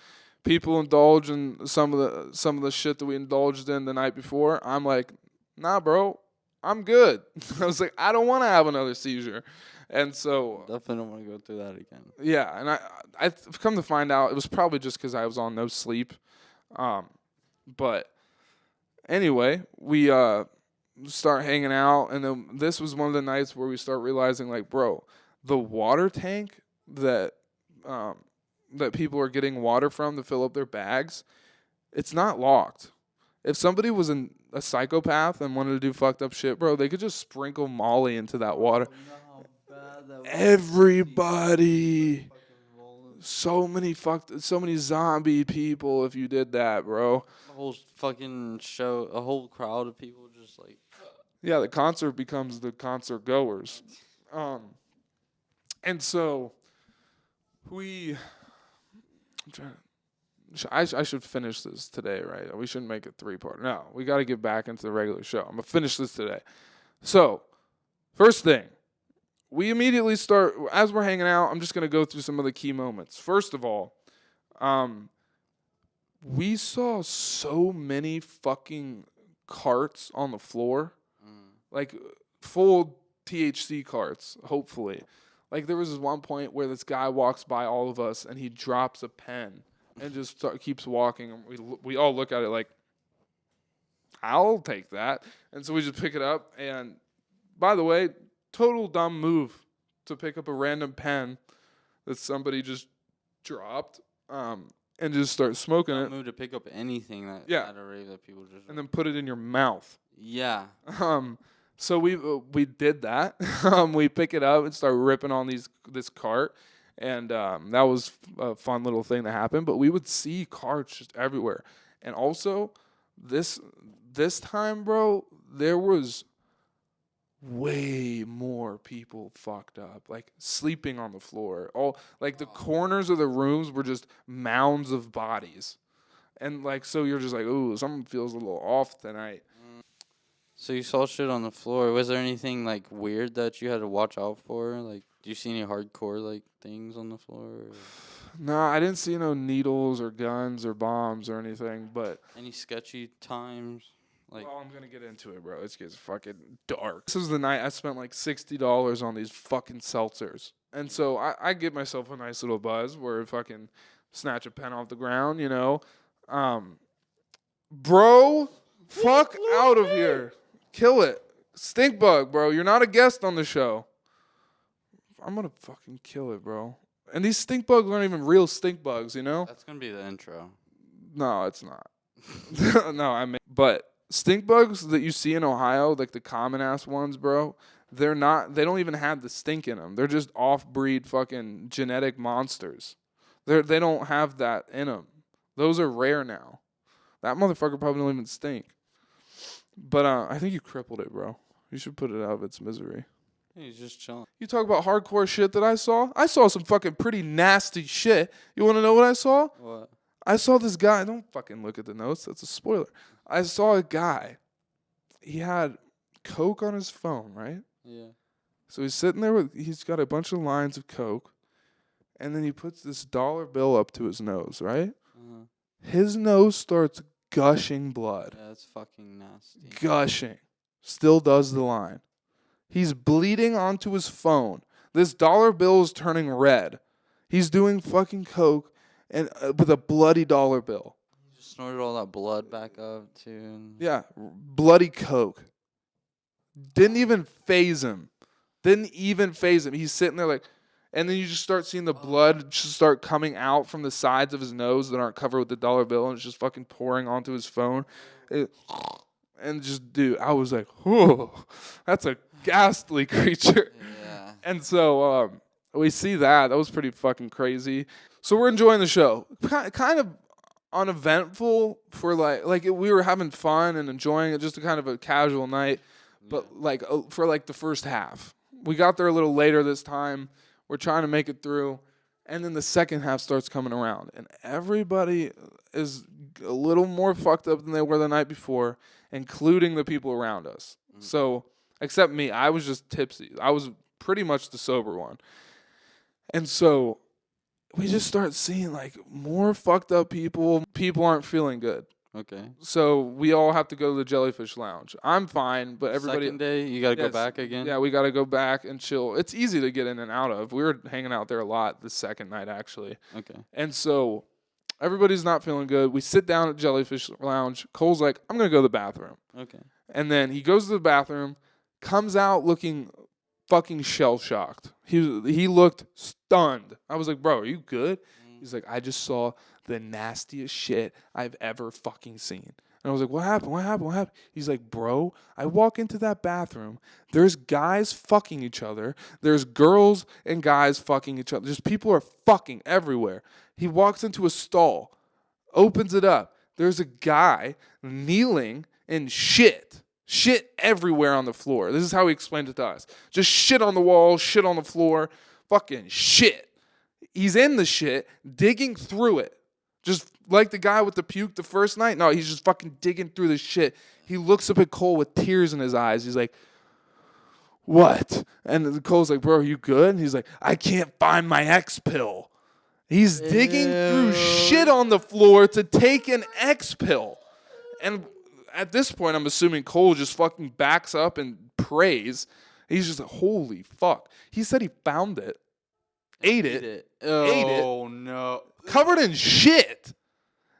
People indulge in some of the shit that we indulged in the night before. I'm like, nah, bro, I'm good. I was like, I don't want to have another seizure. And so definitely don't want to go through that again. Yeah, and I've come to find out it was probably just because I was on no sleep. But anyway, we start hanging out, and then this was one of the nights where we start realizing, like, bro, the water tank that people are getting water from to fill up their bags, it's not locked. If somebody was a psychopath and wanted to do fucked up shit, bro, they could just sprinkle Molly into that water. Everybody. So many zombie people if you did that, bro. A whole fucking show, a whole crowd of people just like... Yeah, the concert becomes the concert goers. And so I should finish this today, right? We shouldn't make it 3-part. No, we got to get back into the regular show. I'm going to finish this today. So, first thing, we immediately start, as we're hanging out, I'm just going to go through some of the key moments. First of all, we saw so many fucking carts on the floor. Like, full THC carts, hopefully. Like, there was this one point where this guy walks by all of us, and he drops a pen and just keeps walking. And we all look at it like, I'll take that. And so we just pick it up. And, by the way, total dumb move to pick up a random pen that somebody just dropped and just start smoking it. Move to pick up anything at a rave that people just... And then put it in your mouth. Yeah. So we did that. We pick it up and start ripping on this cart. And that was a fun little thing that happened. But we would see carts just everywhere. And also, this time, bro, there was way more people fucked up, like sleeping on the floor. All like the corners of the rooms were just mounds of bodies. And like, so you're just like, ooh, something feels a little off tonight. So you saw shit on the floor. Was there anything like weird that you had to watch out for? Like, do you see any hardcore like things on the floor? No, I didn't see no needles or guns or bombs or anything, but... Any sketchy times? Like, well, I'm going to get into it, bro. It gets fucking dark. This was the night I spent like $60 on these fucking seltzers. And so I give myself a nice little buzz where I fucking snatch a pen off the ground, Bro, fuck out of here. Kill it. Stink bug, bro. You're not a guest on the show. I'm going to fucking kill it, bro. And these stink bugs aren't even real stink bugs, That's going to be the intro. No, it's not. But stink bugs that you see in Ohio, like the common ass ones, bro, they don't even have the stink in them. They're just off-breed fucking genetic monsters. They don't have that in them. Those are rare now. That motherfucker probably don't even stink. But I think you crippled it, bro. You should put it out of its misery. He's just chilling. You talk about hardcore shit that I saw? I saw some fucking pretty nasty shit. You want to know what I saw? What? I saw this guy. Don't fucking look at the notes. That's a spoiler. I saw a guy. He had Coke on his phone, right? Yeah. So he's sitting there he's got a bunch of lines of Coke, and then he puts this dollar bill up to his nose, right? Uh-huh. His nose starts gushing blood. Yeah, that's fucking nasty. Gushing. Still does the line. He's bleeding onto his phone. This dollar bill is turning red. He's doing fucking Coke and with a bloody dollar bill. He just snorted all that blood back up, too. Yeah, bloody Coke. Didn't even phase him. He's sitting there like, and then you just start seeing the blood just start coming out from the sides of his nose that aren't covered with the dollar bill, and it's just fucking pouring onto his phone. And just, dude, I was like, whoa, that's a ghastly creature. Yeah. And so we see that. That was pretty fucking crazy. So we're enjoying the show. Kind of uneventful for we were having fun and enjoying it, just a kind of a casual night. But for the first half, we got there a little later this time. We're trying to make it through, and then the second half starts coming around, and everybody is a little more fucked up than they were the night before, including the people around us. So, except me, I was just tipsy. I was pretty much the sober one, and so we just start seeing more fucked up people. People aren't feeling good. Okay. So we all have to go to the Jellyfish Lounge. I'm fine, but everybody. Second day, you gotta go back again. Yeah, we gotta go back and chill. It's easy to get in and out of. We were hanging out there a lot the second night, actually. Okay. And so everybody's not feeling good. We sit down at Jellyfish Lounge. Cole's like, I'm gonna go to the bathroom. Okay. And then he goes to the bathroom, comes out looking fucking shell shocked. He looked stunned. I was like, bro, are you good? He's like, I just saw the nastiest shit I've ever fucking seen. And I was like, what happened? What happened? What happened? He's like, bro, I walk into that bathroom. There's guys fucking each other. There's girls and guys fucking each other. Just people are fucking everywhere. He walks into a stall, opens it up. There's a guy kneeling in shit. Shit everywhere on the floor. This is how he explained it to us. Just shit on the wall, shit on the floor, fucking shit. He's in the shit, digging through it. Just like the guy with the puke the first night. No, he's just fucking digging through the shit. He looks up at Cole with tears in his eyes. He's like, what? And Cole's like, bro, are you good? And he's like, I can't find my X pill. He's digging through shit on the floor to take an X pill. And at this point, I'm assuming Cole just fucking backs up and prays. He's just like, holy fuck. He said he found it. Ate it. Oh, no. Covered in shit.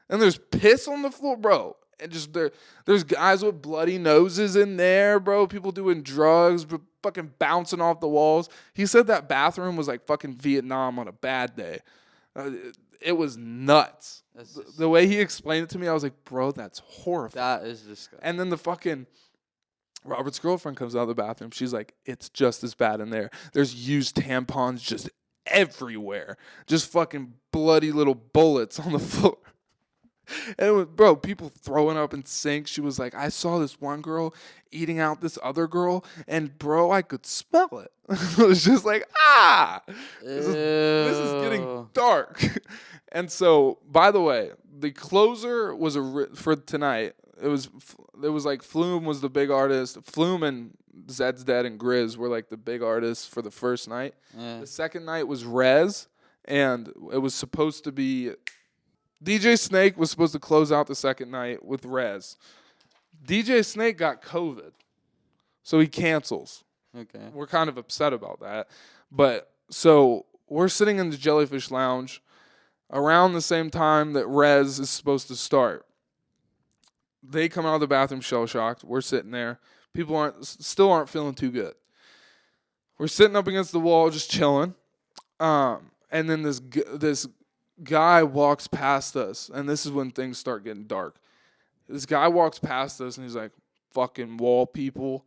And there's piss on the floor, bro. And just there's guys with bloody noses in there, bro. People doing drugs, but fucking bouncing off the walls. He said that bathroom was like fucking Vietnam on a bad day. It was nuts. The way he explained it to me, I was like, bro, that's horrifying. That is disgusting. And then the fucking Robert's girlfriend comes out of the bathroom. She's like, it's just as bad in there. There's used tampons just everywhere. Just fucking bloody little bullets on the floor. And it was, bro, people throwing up in sinks. She was like, I saw this one girl eating out this other girl, and bro, I could smell it. It was just like, this is getting dark. And so, by the way, the closer was for tonight. It was like Flume was the big artist. Flume and Zeds Dead and Grizz were like the big artists for the first night. Yeah. The second night was Rez, and it was supposed to be DJ Snake was supposed to close out the second night with Rez. DJ Snake got COVID, so he cancels. Okay. We're kind of upset about that. But so we're sitting in the Jellyfish Lounge around the same time that Rez is supposed to start. They come out of the bathroom shell-shocked. We're sitting there. People still aren't feeling too good. We're sitting up against the wall just chilling. And then this guy walks past us, and this is when things start getting dark. This guy walks past us, and he's like, fucking wall people.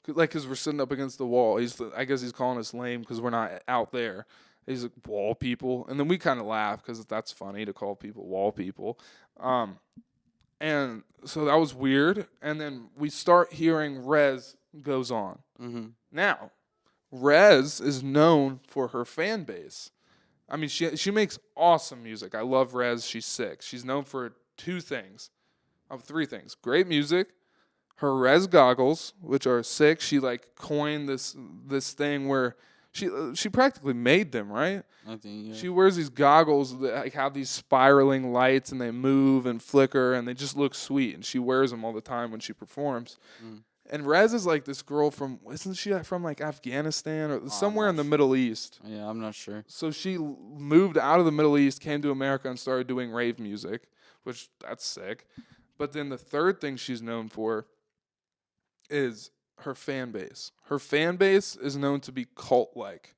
Like, because we're sitting up against the wall. I guess he's calling us lame because we're not out there. He's like, wall people. And then we kind of laugh because that's funny to call people wall people. And so that was weird. And then we start hearing Rez goes on. Mm-hmm. Now, Rez is known for her fan base. I mean, she makes awesome music. I love Rez. She's sick. She's known for three things. Great music, her Rez goggles, which are sick. She like coined this thing where she practically made them, right? I think, yeah. She wears these goggles that like have these spiraling lights and they move and flicker and they just look sweet. And she wears them all the time when she performs. Mm. And Rez is like this girl isn't she from like Afghanistan or somewhere in the Middle East? Yeah, I'm not sure. So she moved out of the Middle East, came to America, and started doing rave music, which that's sick. But then the third thing she's known for is her fan base. Her fan base is known to be cult-like.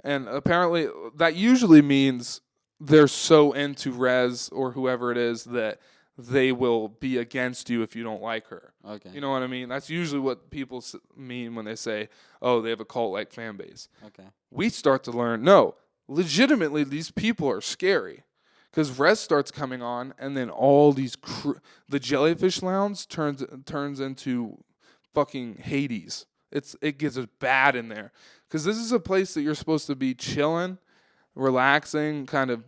And apparently that usually means they're so into Rez or whoever it is that they will be against you if you don't like her. Okay. You know what I mean? That's usually what people mean when they say, oh, they have a cult-like fan base. Okay. We start to learn, no, legitimately these people are scary. Because Rez starts coming on, and then all these the Jellyfish Lounge turns into fucking Hades. It gets bad in there. Because this is a place that you're supposed to be chilling, relaxing, kind of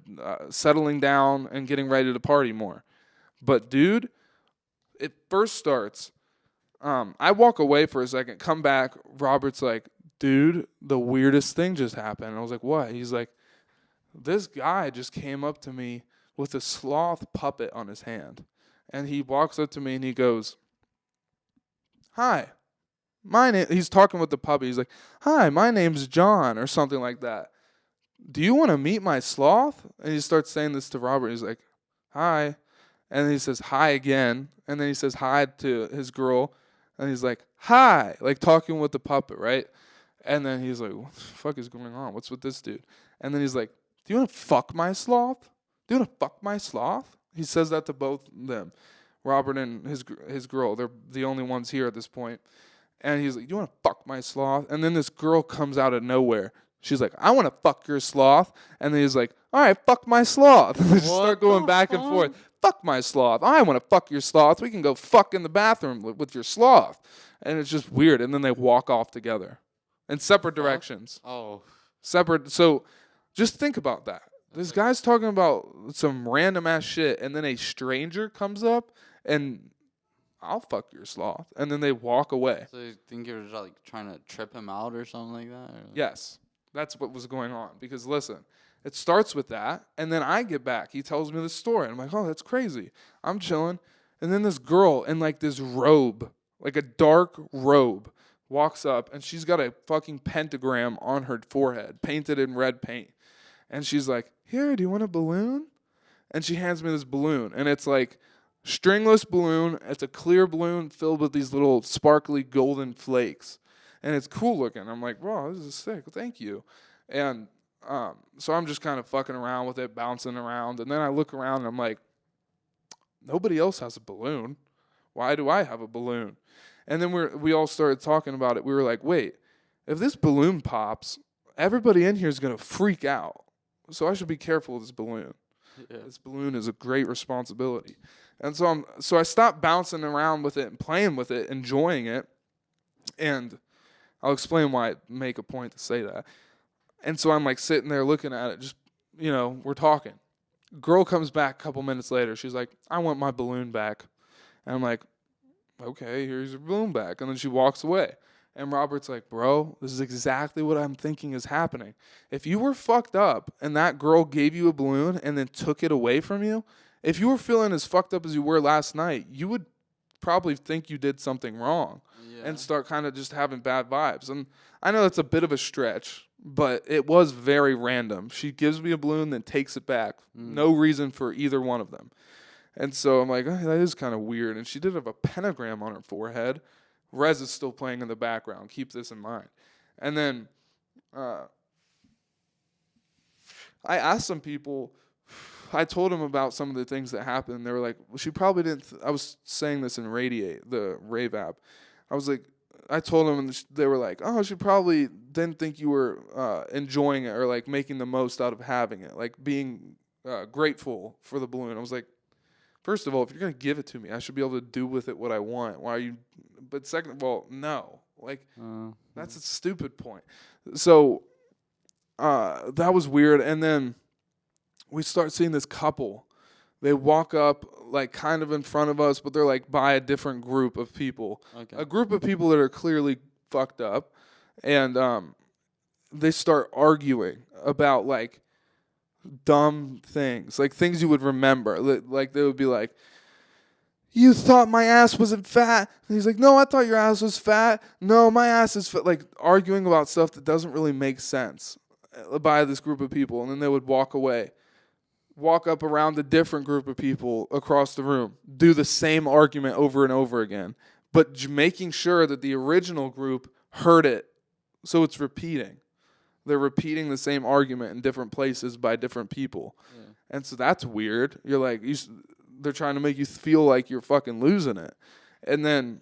settling down, and getting ready to party more. But dude, it first starts. I walk away for a second, come back. Robert's like, dude, the weirdest thing just happened. And I was like, what? He's like, this guy just came up to me with a sloth puppet on his hand. And he walks up to me and he goes, hi, my name, he's talking with the puppy. He's like, hi, my name's John, or something like that. Do you want to meet my sloth? And he starts saying this to Robert. He's like, hi. And then he says hi again. And then he says hi to his girl. And he's like, hi, like talking with the puppet, right? And then he's like, what the fuck is going on? What's with this dude? And then he's like, do you want to fuck my sloth? Do you want to fuck my sloth? He says that to both of them, Robert and his girl. They're the only ones here at this point. And he's like, do you want to fuck my sloth? And then this girl comes out of nowhere. She's like, I want to fuck your sloth. And then he's like, all right, fuck my sloth. And they just start going back and forth. Fuck my sloth. I want to fuck your sloth. We can go fuck in the bathroom with your sloth. And it's just weird. And then they walk off together in separate directions. Oh. Separate. So just think about that. This guy's talking about some random ass shit, and then a stranger comes up and I'll fuck your sloth. And then they walk away. So you think you're just like trying to trip him out or something like that? Or? Yes. That's what was going on. Because listen, it starts with that, and then I get back. He tells me the story. And I'm like, oh, that's crazy. I'm chilling. And then this girl in like this robe, like a dark robe, walks up, and she's got a fucking pentagram on her forehead, painted in red paint. And she's like, here, do you want a balloon? And she hands me this balloon, and it's like stringless balloon. It's a clear balloon filled with these little sparkly golden flakes. And it's cool looking. I'm like, bro, this is sick. Thank you. And so I'm just kind of fucking around with it, bouncing around. And then I look around, and I'm like, nobody else has a balloon. Why do I have a balloon? And then we all started talking about it. We were like, wait, if this balloon pops, everybody in here is going to freak out. So I should be careful with this balloon. Yeah. This balloon is a great responsibility. And so I stopped bouncing around with it and playing with it, enjoying it. And I'll explain why I make a point to say that. And so I'm like sitting there looking at it, just, we're talking. Girl comes back a couple minutes later. She's like, I want my balloon back. And I'm like, okay, here's your balloon back. And then she walks away. And Robert's like, bro, this is exactly what I'm thinking is happening. If you were fucked up and that girl gave you a balloon and then took it away from you, if you were feeling as fucked up as you were last night, you would probably think you did something wrong and start kind of just having bad vibes. And I know that's a bit of a stretch, but it was very random. She gives me a balloon, then takes it back. No reason for either one of them. And so I'm like, oh, that is kind of weird. And she did have a pentagram on her forehead. Rez is still playing in the background. Keep this in mind. And then I asked some people, I told them about some of the things that happened. They were like, well, she probably didn't. I was saying this in Radiate, the Rave app. I was like, I told them, and they were like, oh, she probably didn't think you were enjoying it or like making the most out of having it, like being grateful for the balloon. I was like, first of all, if you're going to give it to me, I should be able to do with it what I want. Why are you? But second of all, no. Like, that's a stupid point. So that was weird. And then we start seeing this couple. They walk up, like, kind of in front of us, but they're, like, by a different group of people. Okay. A group of people that are clearly fucked up. And they start arguing about, like, dumb things. Like, things you would remember. Like, they would be like, you thought my ass wasn't fat? And he's like, no, I thought your ass was fat. No, my ass is fat. Like, arguing about stuff that doesn't really make sense by this group of people. And then they would walk away. Walk up around a different group of people across the room. Do the same argument over and over again. but making sure that the original group heard it, so it's repeating. They're repeating the same argument in different places by different people. Yeah. And so that's weird. You're like, they're trying to make you feel like you're fucking losing it. And then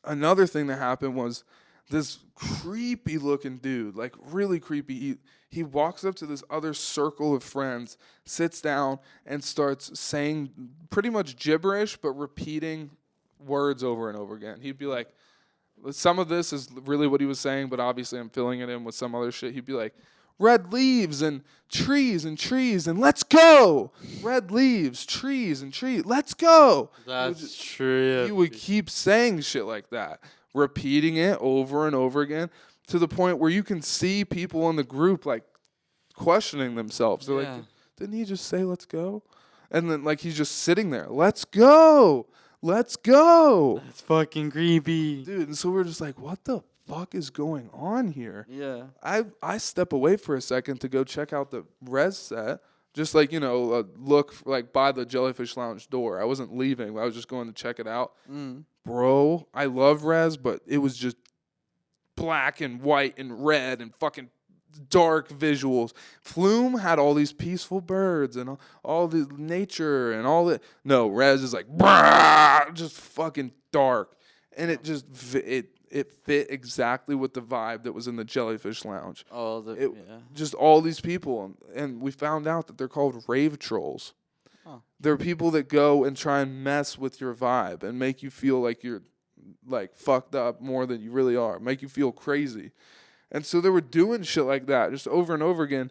another thing that happened was this creepy looking dude, like really creepy. He walks up to this other circle of friends, sits down, and starts saying pretty much gibberish, but repeating words over and over again. He'd be like, some of this is really what he was saying, but obviously I'm filling it in with some other shit. He'd be like, red leaves and trees and let's go. Red leaves, trees and trees, let's go. That's true. He would keep saying shit like that, repeating it over and over again to the point where you can see people in the group like questioning themselves. They're like, didn't he just say let's go? And then like he's just sitting there, let's go. Let's go. That's fucking creepy. Dude, and so we're just like, what the fuck is going on here? Yeah. I step away for a second to go check out the res set. Just like, look like by the Jellyfish Lounge door. I wasn't leaving. I was just going to check it out. Bro, I love res, but it was just black and white and red and fucking dark visuals. Flume had all these peaceful birds and all the nature and all that. No, res is like just fucking dark, and it just it fit exactly with the vibe that was in the Jellyfish Lounge. Just all these people, and we found out that they're called rave trolls. They're people that go and try and mess with your vibe and make you feel like you're like fucked up more than you really are, make you feel crazy. And so they were doing shit like that, just over and over again,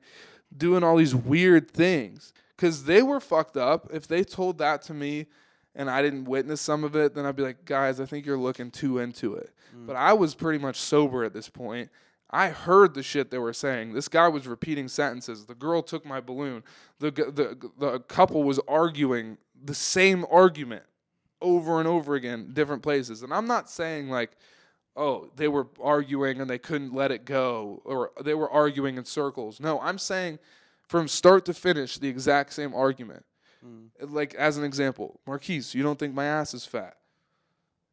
doing all these weird things. Because they were fucked up. If they told that to me and I didn't witness some of it, then I'd be like, guys, I think you're looking too into it. But I was pretty much sober at this point. I heard the shit they were saying. This guy was repeating sentences. The girl took my balloon. The couple was arguing the same argument over and over again, different places. And I'm not saying like, oh, they were arguing and they couldn't let it go, or they were arguing in circles. No, I'm saying from start to finish, the exact same argument. Like, as an example, Marquise, you don't think my ass is fat?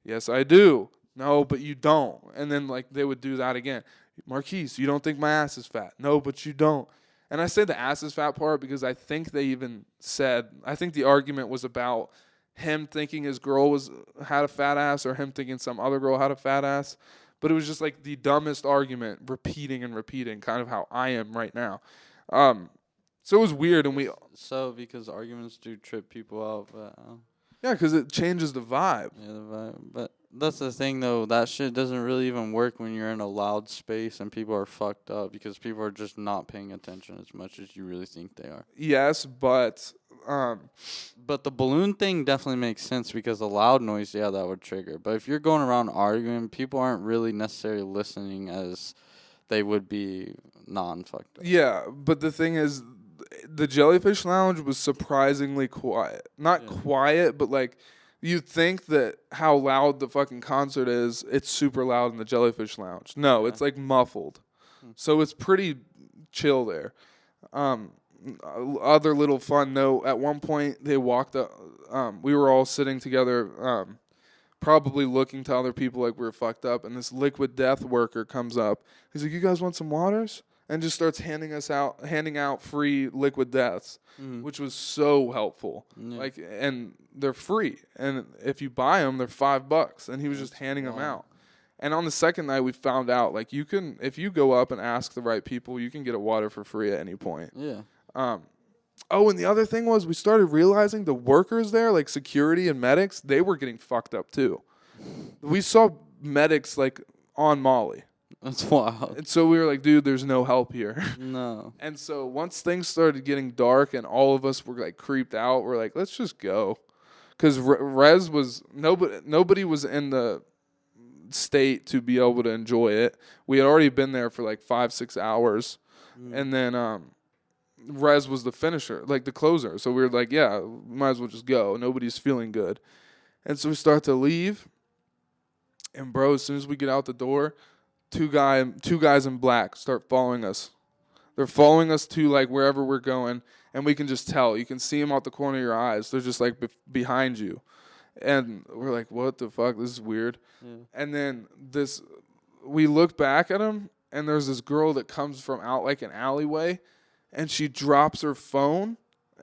Yes, I do. No, but you don't. And then, like, they would do that again. Marquise, you don't think my ass is fat? No, but you don't. And I say the ass is fat part because I think they even said, I think the argument was about him thinking his girl had a fat ass or him thinking some other girl had a fat ass. But it was just like the dumbest argument, repeating and repeating, kind of how I am right now. So it was weird, and because arguments do trip people out, but yeah, because it changes the vibe. Yeah, the vibe. But that's the thing, though. That shit doesn't really even work when you're in a loud space and people are fucked up because people are just not paying attention as much as you really think they are. Yes, but the balloon thing definitely makes sense because the loud noise, yeah, that would trigger. But if you're going around arguing, people aren't really necessarily listening as they would be non-fucked up. Yeah, but the thing is, the Jellyfish Lounge was surprisingly quiet. Not quiet, but like you'd think that how loud the fucking concert is, it's super loud in the Jellyfish Lounge. No, it's like muffled. So it's pretty chill there. Other little fun note, at one point they walked up, we were all sitting together, probably looking to other people like we were fucked up, and this Liquid Death worker comes up. He's like, you guys want some waters? And just starts handing out free Liquid Deaths, which was so helpful. Yeah. Like, and they're free, and if you buy them, they're $5, and he was just handing them out. And on the second night, we found out like you can, if you go up and ask the right people, you can get a water for free at any point. Yeah. Oh, and the other thing was we started realizing the workers there, like security and medics, they were getting fucked up too. We saw medics like on Molly. That's wild. And so we were like, dude, there's no help here. No. And so once things started getting dark and all of us were like creeped out, we're like, let's just go. Because Rez was, nobody was in the state to be able to enjoy it. We had already been there for like 5-6 hours. And then Rez was the finisher, like the closer. So we were like, yeah, we might as well just go. Nobody's feeling good. And so we start to leave. And bro, as soon as we get out the door, two guys in black start following us. They're following us to like wherever we're going, and we can just tell. You can see them out the corner of your eyes. They're just like behind you. And we're like, what the fuck? This is weird. Yeah. And then we look back at him, and there's this girl that comes from out like an alleyway, and she drops her phone,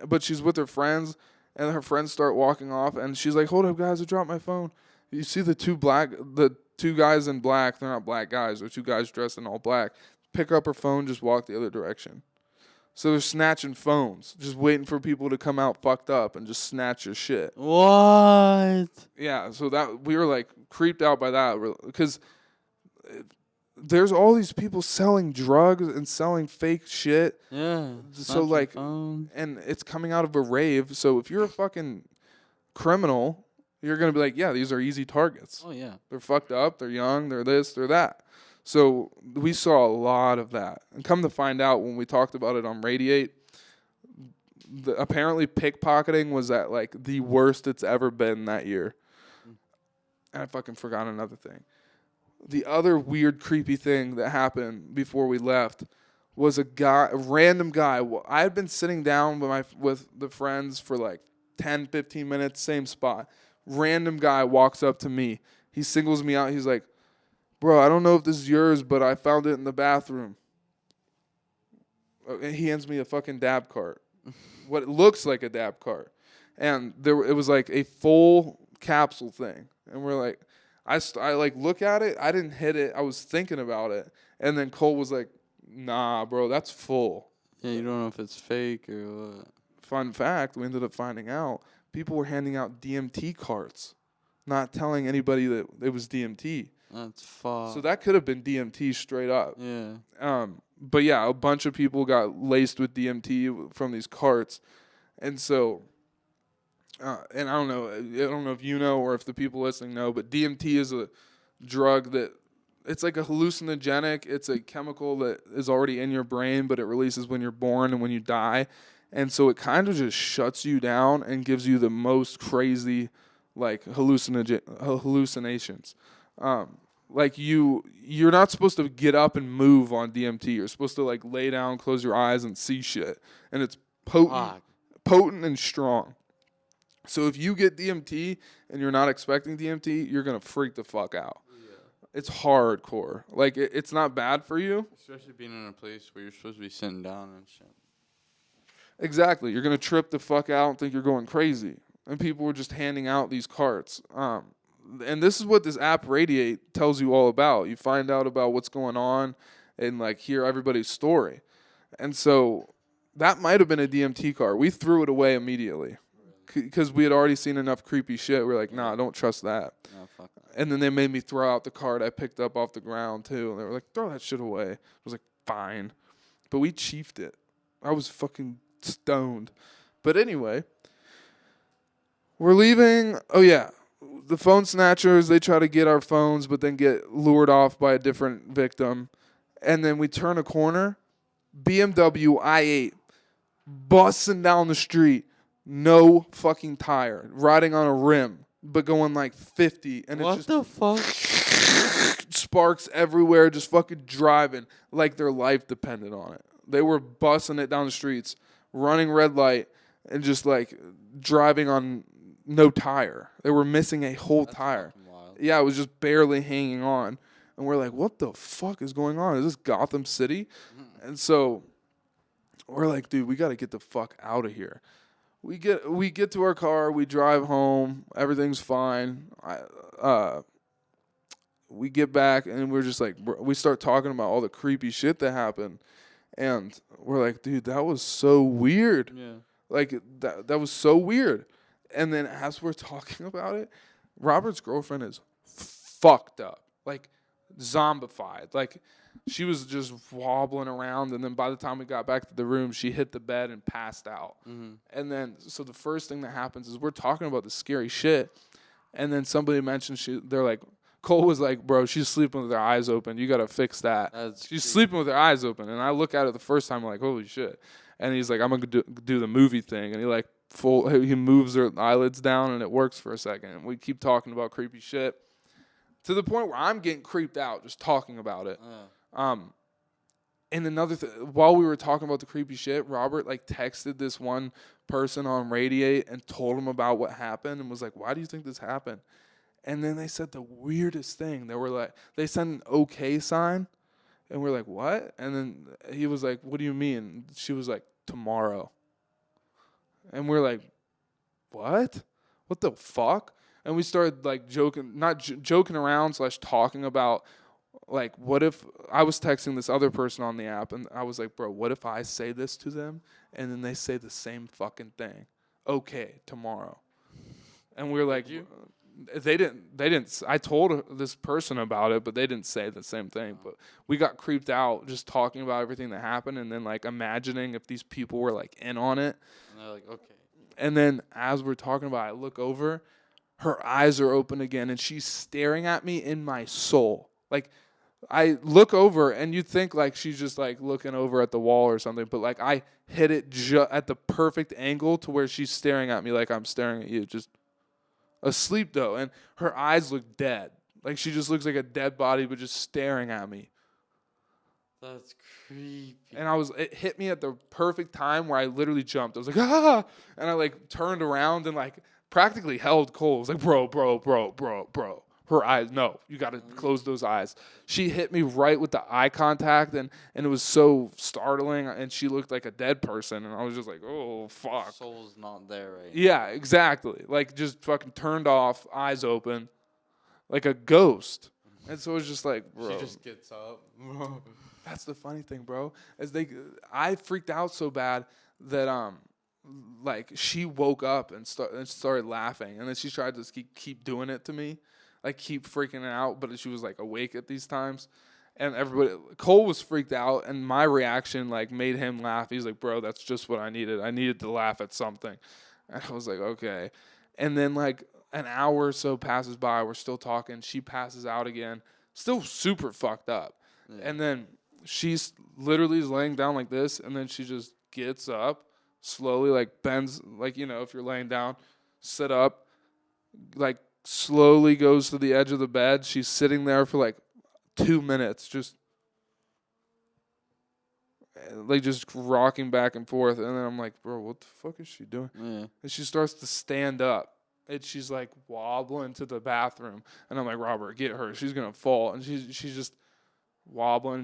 but she's with her friends, and her friends start walking off, and she's like, hold up, guys, I dropped my phone. You see the two guys in black, they're not black guys, they're two guys dressed in all black, pick up her phone, just walk the other direction. So they're snatching phones, just waiting for people to come out fucked up and just snatch your shit. What? Yeah, so that we were like creeped out by that because there's all these people selling drugs and selling fake shit. Yeah. So like, and it's coming out of a rave. So if you're a fucking criminal, you're gonna be like, yeah, these are easy targets. Oh yeah. They're fucked up. They're young. They're this. They're that. So we saw a lot of that. And come to find out, when we talked about it on Radiate, apparently pickpocketing was at like the worst it's ever been that year. And I fucking forgot another thing. The other weird, creepy thing that happened before we left was a random guy. I had been sitting down with the friends for like 10, 15 minutes, same spot. Random guy walks up to me. He singles me out. He's like, bro, I don't know if this is yours, but I found it in the bathroom. And he hands me a fucking dab cart. What looks like a dab cart. And it was like a full capsule thing. And we're like, I like look at it. I didn't hit it. I was thinking about it. And then Cole was like, nah, bro, that's full. Yeah, you don't know if it's fake or what. Fun fact, we ended up finding out people were handing out DMT carts, not telling anybody that it was DMT. That's fucked. So that could have been DMT straight up. Yeah. But yeah, a bunch of people got laced with DMT from these carts. And so, and I don't know if you know or if the people listening know, but DMT is a drug that, it's like a hallucinogenic. It's a chemical that is already in your brain, but it releases when you're born and when you die. And so it kind of just shuts you down and gives you the most crazy, like, hallucinations. Like you're not supposed to get up and move on DMT. You're supposed to like lay down, close your eyes, and see shit. And it's potent and strong. So if you get DMT and you're not expecting DMT, you're gonna freak the fuck out. Yeah. It's hardcore. Like it's not bad for you. Especially being in a place where you're supposed to be sitting down and shit. Exactly. You're gonna trip the fuck out and think you're going crazy. And people were just handing out these carts. And this is what this app Radiate tells you all about. You find out about what's going on and like hear everybody's story. And so that might have been a DMT cart. We threw it away immediately because we had already seen enough creepy shit. We're like, nah, don't trust that. No, fuck that. And then they made me throw out the cart I picked up off the ground too. And they were like, throw that shit away. I was like, fine. But we chiefed it. I was fucking stoned. But anyway, we're leaving. Oh yeah. The phone snatchers, they try to get our phones, but then get lured off by a different victim. And then we turn a corner, BMW i8, busting down the street, no fucking tire, riding on a rim, but going like 50. And what it's the fuck? Sparks everywhere, just fucking driving like their life depended on it. They were busting it down the streets, running red light, and just like driving on no tire. They were missing a whole tire. Yeah, it was just barely hanging on. And we're like, what the fuck is going on? Is this Gotham City? Mm-hmm. And so we're like, dude, we got to get the fuck out of here. We get to our car, we drive home, everything's fine. We get back and we're just like, we start talking about all the creepy shit that happened. And we're like, dude, that was so weird. Yeah. Like that was so weird. And then as we're talking about it, Robert's girlfriend is fucked up, like zombified. Like she was just wobbling around, and then by the time we got back to the room, she hit the bed and passed out. Mm-hmm. And then, so the first thing that happens is we're talking about the scary shit, and then somebody mentioned they're like, Cole was like, bro, she's sleeping with her eyes open. You got to fix that. She's sleeping with her eyes open. And I look at it the first time, I'm like, holy shit. And he's like, I'm going to do the movie thing. And he moves her eyelids down, and it works for a second. And we keep talking about creepy shit to the point where I'm getting creeped out just talking about it. And another while we were talking about the creepy shit, Robert like texted this one person on Radiate and told him about what happened and was like, "Why do you think this happened?" And then they said the weirdest thing. They were like, they sent an okay sign, and we're like, "What?" And then he was like, "What do you mean?" She was like, "Tomorrow." And we're like, "What? What the fuck?" And we started like joking around / talking about like, what if I was texting this other person on the app and I was like, "Bro, what if I say this to them and then they say the same fucking thing? Okay, tomorrow." And we were like, they didn't. I told this person about it, but they didn't say the same thing. But we got creeped out just talking about everything that happened and then like imagining if these people were like in on it. And they're like, okay. And then as we're talking about it, I look over, her eyes are open again and she's staring at me in my soul. Like, I look over and you'd think like she's just like looking over at the wall or something, but like I hit it at the perfect angle to where she's staring at me like I'm staring at you, just asleep though, and her eyes look dead. Like she just looks like a dead body but just staring at me. That's creepy. And it hit me at the perfect time where I literally jumped. I was like, "Ah!" And I like turned around and like practically held Cole. I was like, bro. Her eyes, no, you got to close those eyes. She hit me right with the eye contact, and it was so startling, and she looked like a dead person, and I was just like, oh, fuck. Soul's not there right Yeah, exactly. Like, just fucking turned off, eyes open, like a ghost. And so it was just like, bro. She just gets up. That's the funny thing, bro. I freaked out so bad that, like, she woke up and started laughing, and then she tried to keep doing it to me. Like, keep freaking out, but she was, like, awake at these times. And Cole was freaked out, and my reaction, like, made him laugh. He's like, "Bro, that's just what I needed. I needed to laugh at something." And I was like, okay. And then, like, an hour or so passes by. We're still talking. She passes out again, still super fucked up. Yeah. And then she's literally laying down like this, and then she just gets up, slowly, like, bends, like, you know, if you're laying down, sit up, like, slowly goes to the edge of the bed. She's sitting there for like 2 minutes, just rocking back and forth. And then I'm like, bro, what the fuck is she doing? Yeah. And she starts to stand up. And she's like wobbling to the bathroom. And I'm like, Robert, get her. She's going to fall. And she's just wobbling.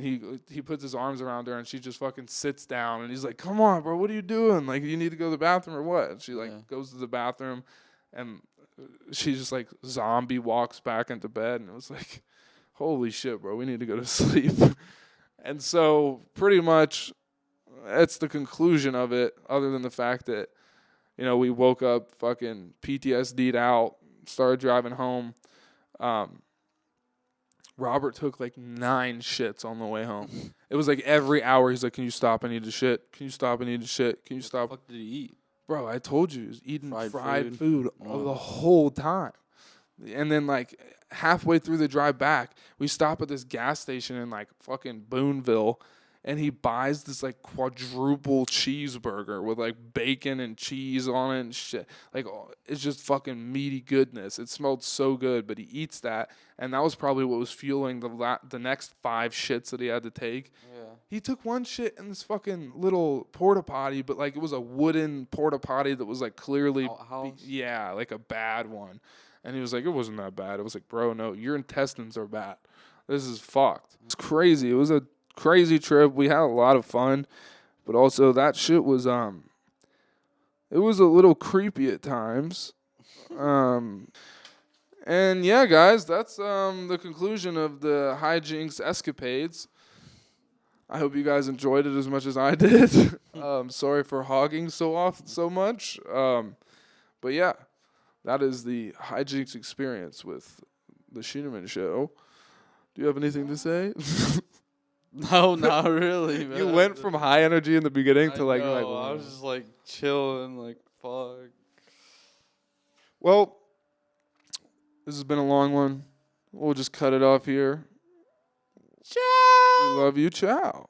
He puts his arms around her and she just fucking sits down. And he's like, come on, bro, what are you doing? Like, you need to go to the bathroom or what? And she like goes to the bathroom and she just like zombie walks back into bed, and it was like, holy shit, bro, we need to go to sleep. And so pretty much that's the conclusion of it, other than the fact that, you know, we woke up fucking PTSD'd out, started driving home. Robert took like 9 shits on the way home. It was like every hour he's like, "Can you stop? I need to shit. Can you stop? I need to shit. Can you stop?" What the fuck did he eat? Bro, I told you, he was eating fried food the whole time. And then, like, halfway through the drive back, we stop at this gas station in, like, fucking Boonville, and he buys this, like, quadruple cheeseburger with, like, bacon and cheese on it and shit. Like, it's just fucking meaty goodness. It smelled so good, but he eats that, and that was probably what was fueling the next 5 shits that he had to take. Yeah. He took 1 shit in this fucking little porta potty, but like it was a wooden porta potty that was like clearly, like a bad one. And he was like, it wasn't that bad. It was like, bro, no, your intestines are bad. This is fucked. It's crazy. It was a crazy trip. We had a lot of fun, but also that shit was it was a little creepy at times. And yeah, guys, that's the conclusion of the Hijinx escapades. I hope you guys enjoyed it as much as I did. Sorry for hogging so much. But yeah, that is the Hijinx experience with the Scheuneman show. Do you have anything to say? No, not really, man. You went from high energy in the beginning to like, I was just like chilling, like, fuck. Well, this has been a long one. We'll just cut it off here. Ciao. We love you. Ciao.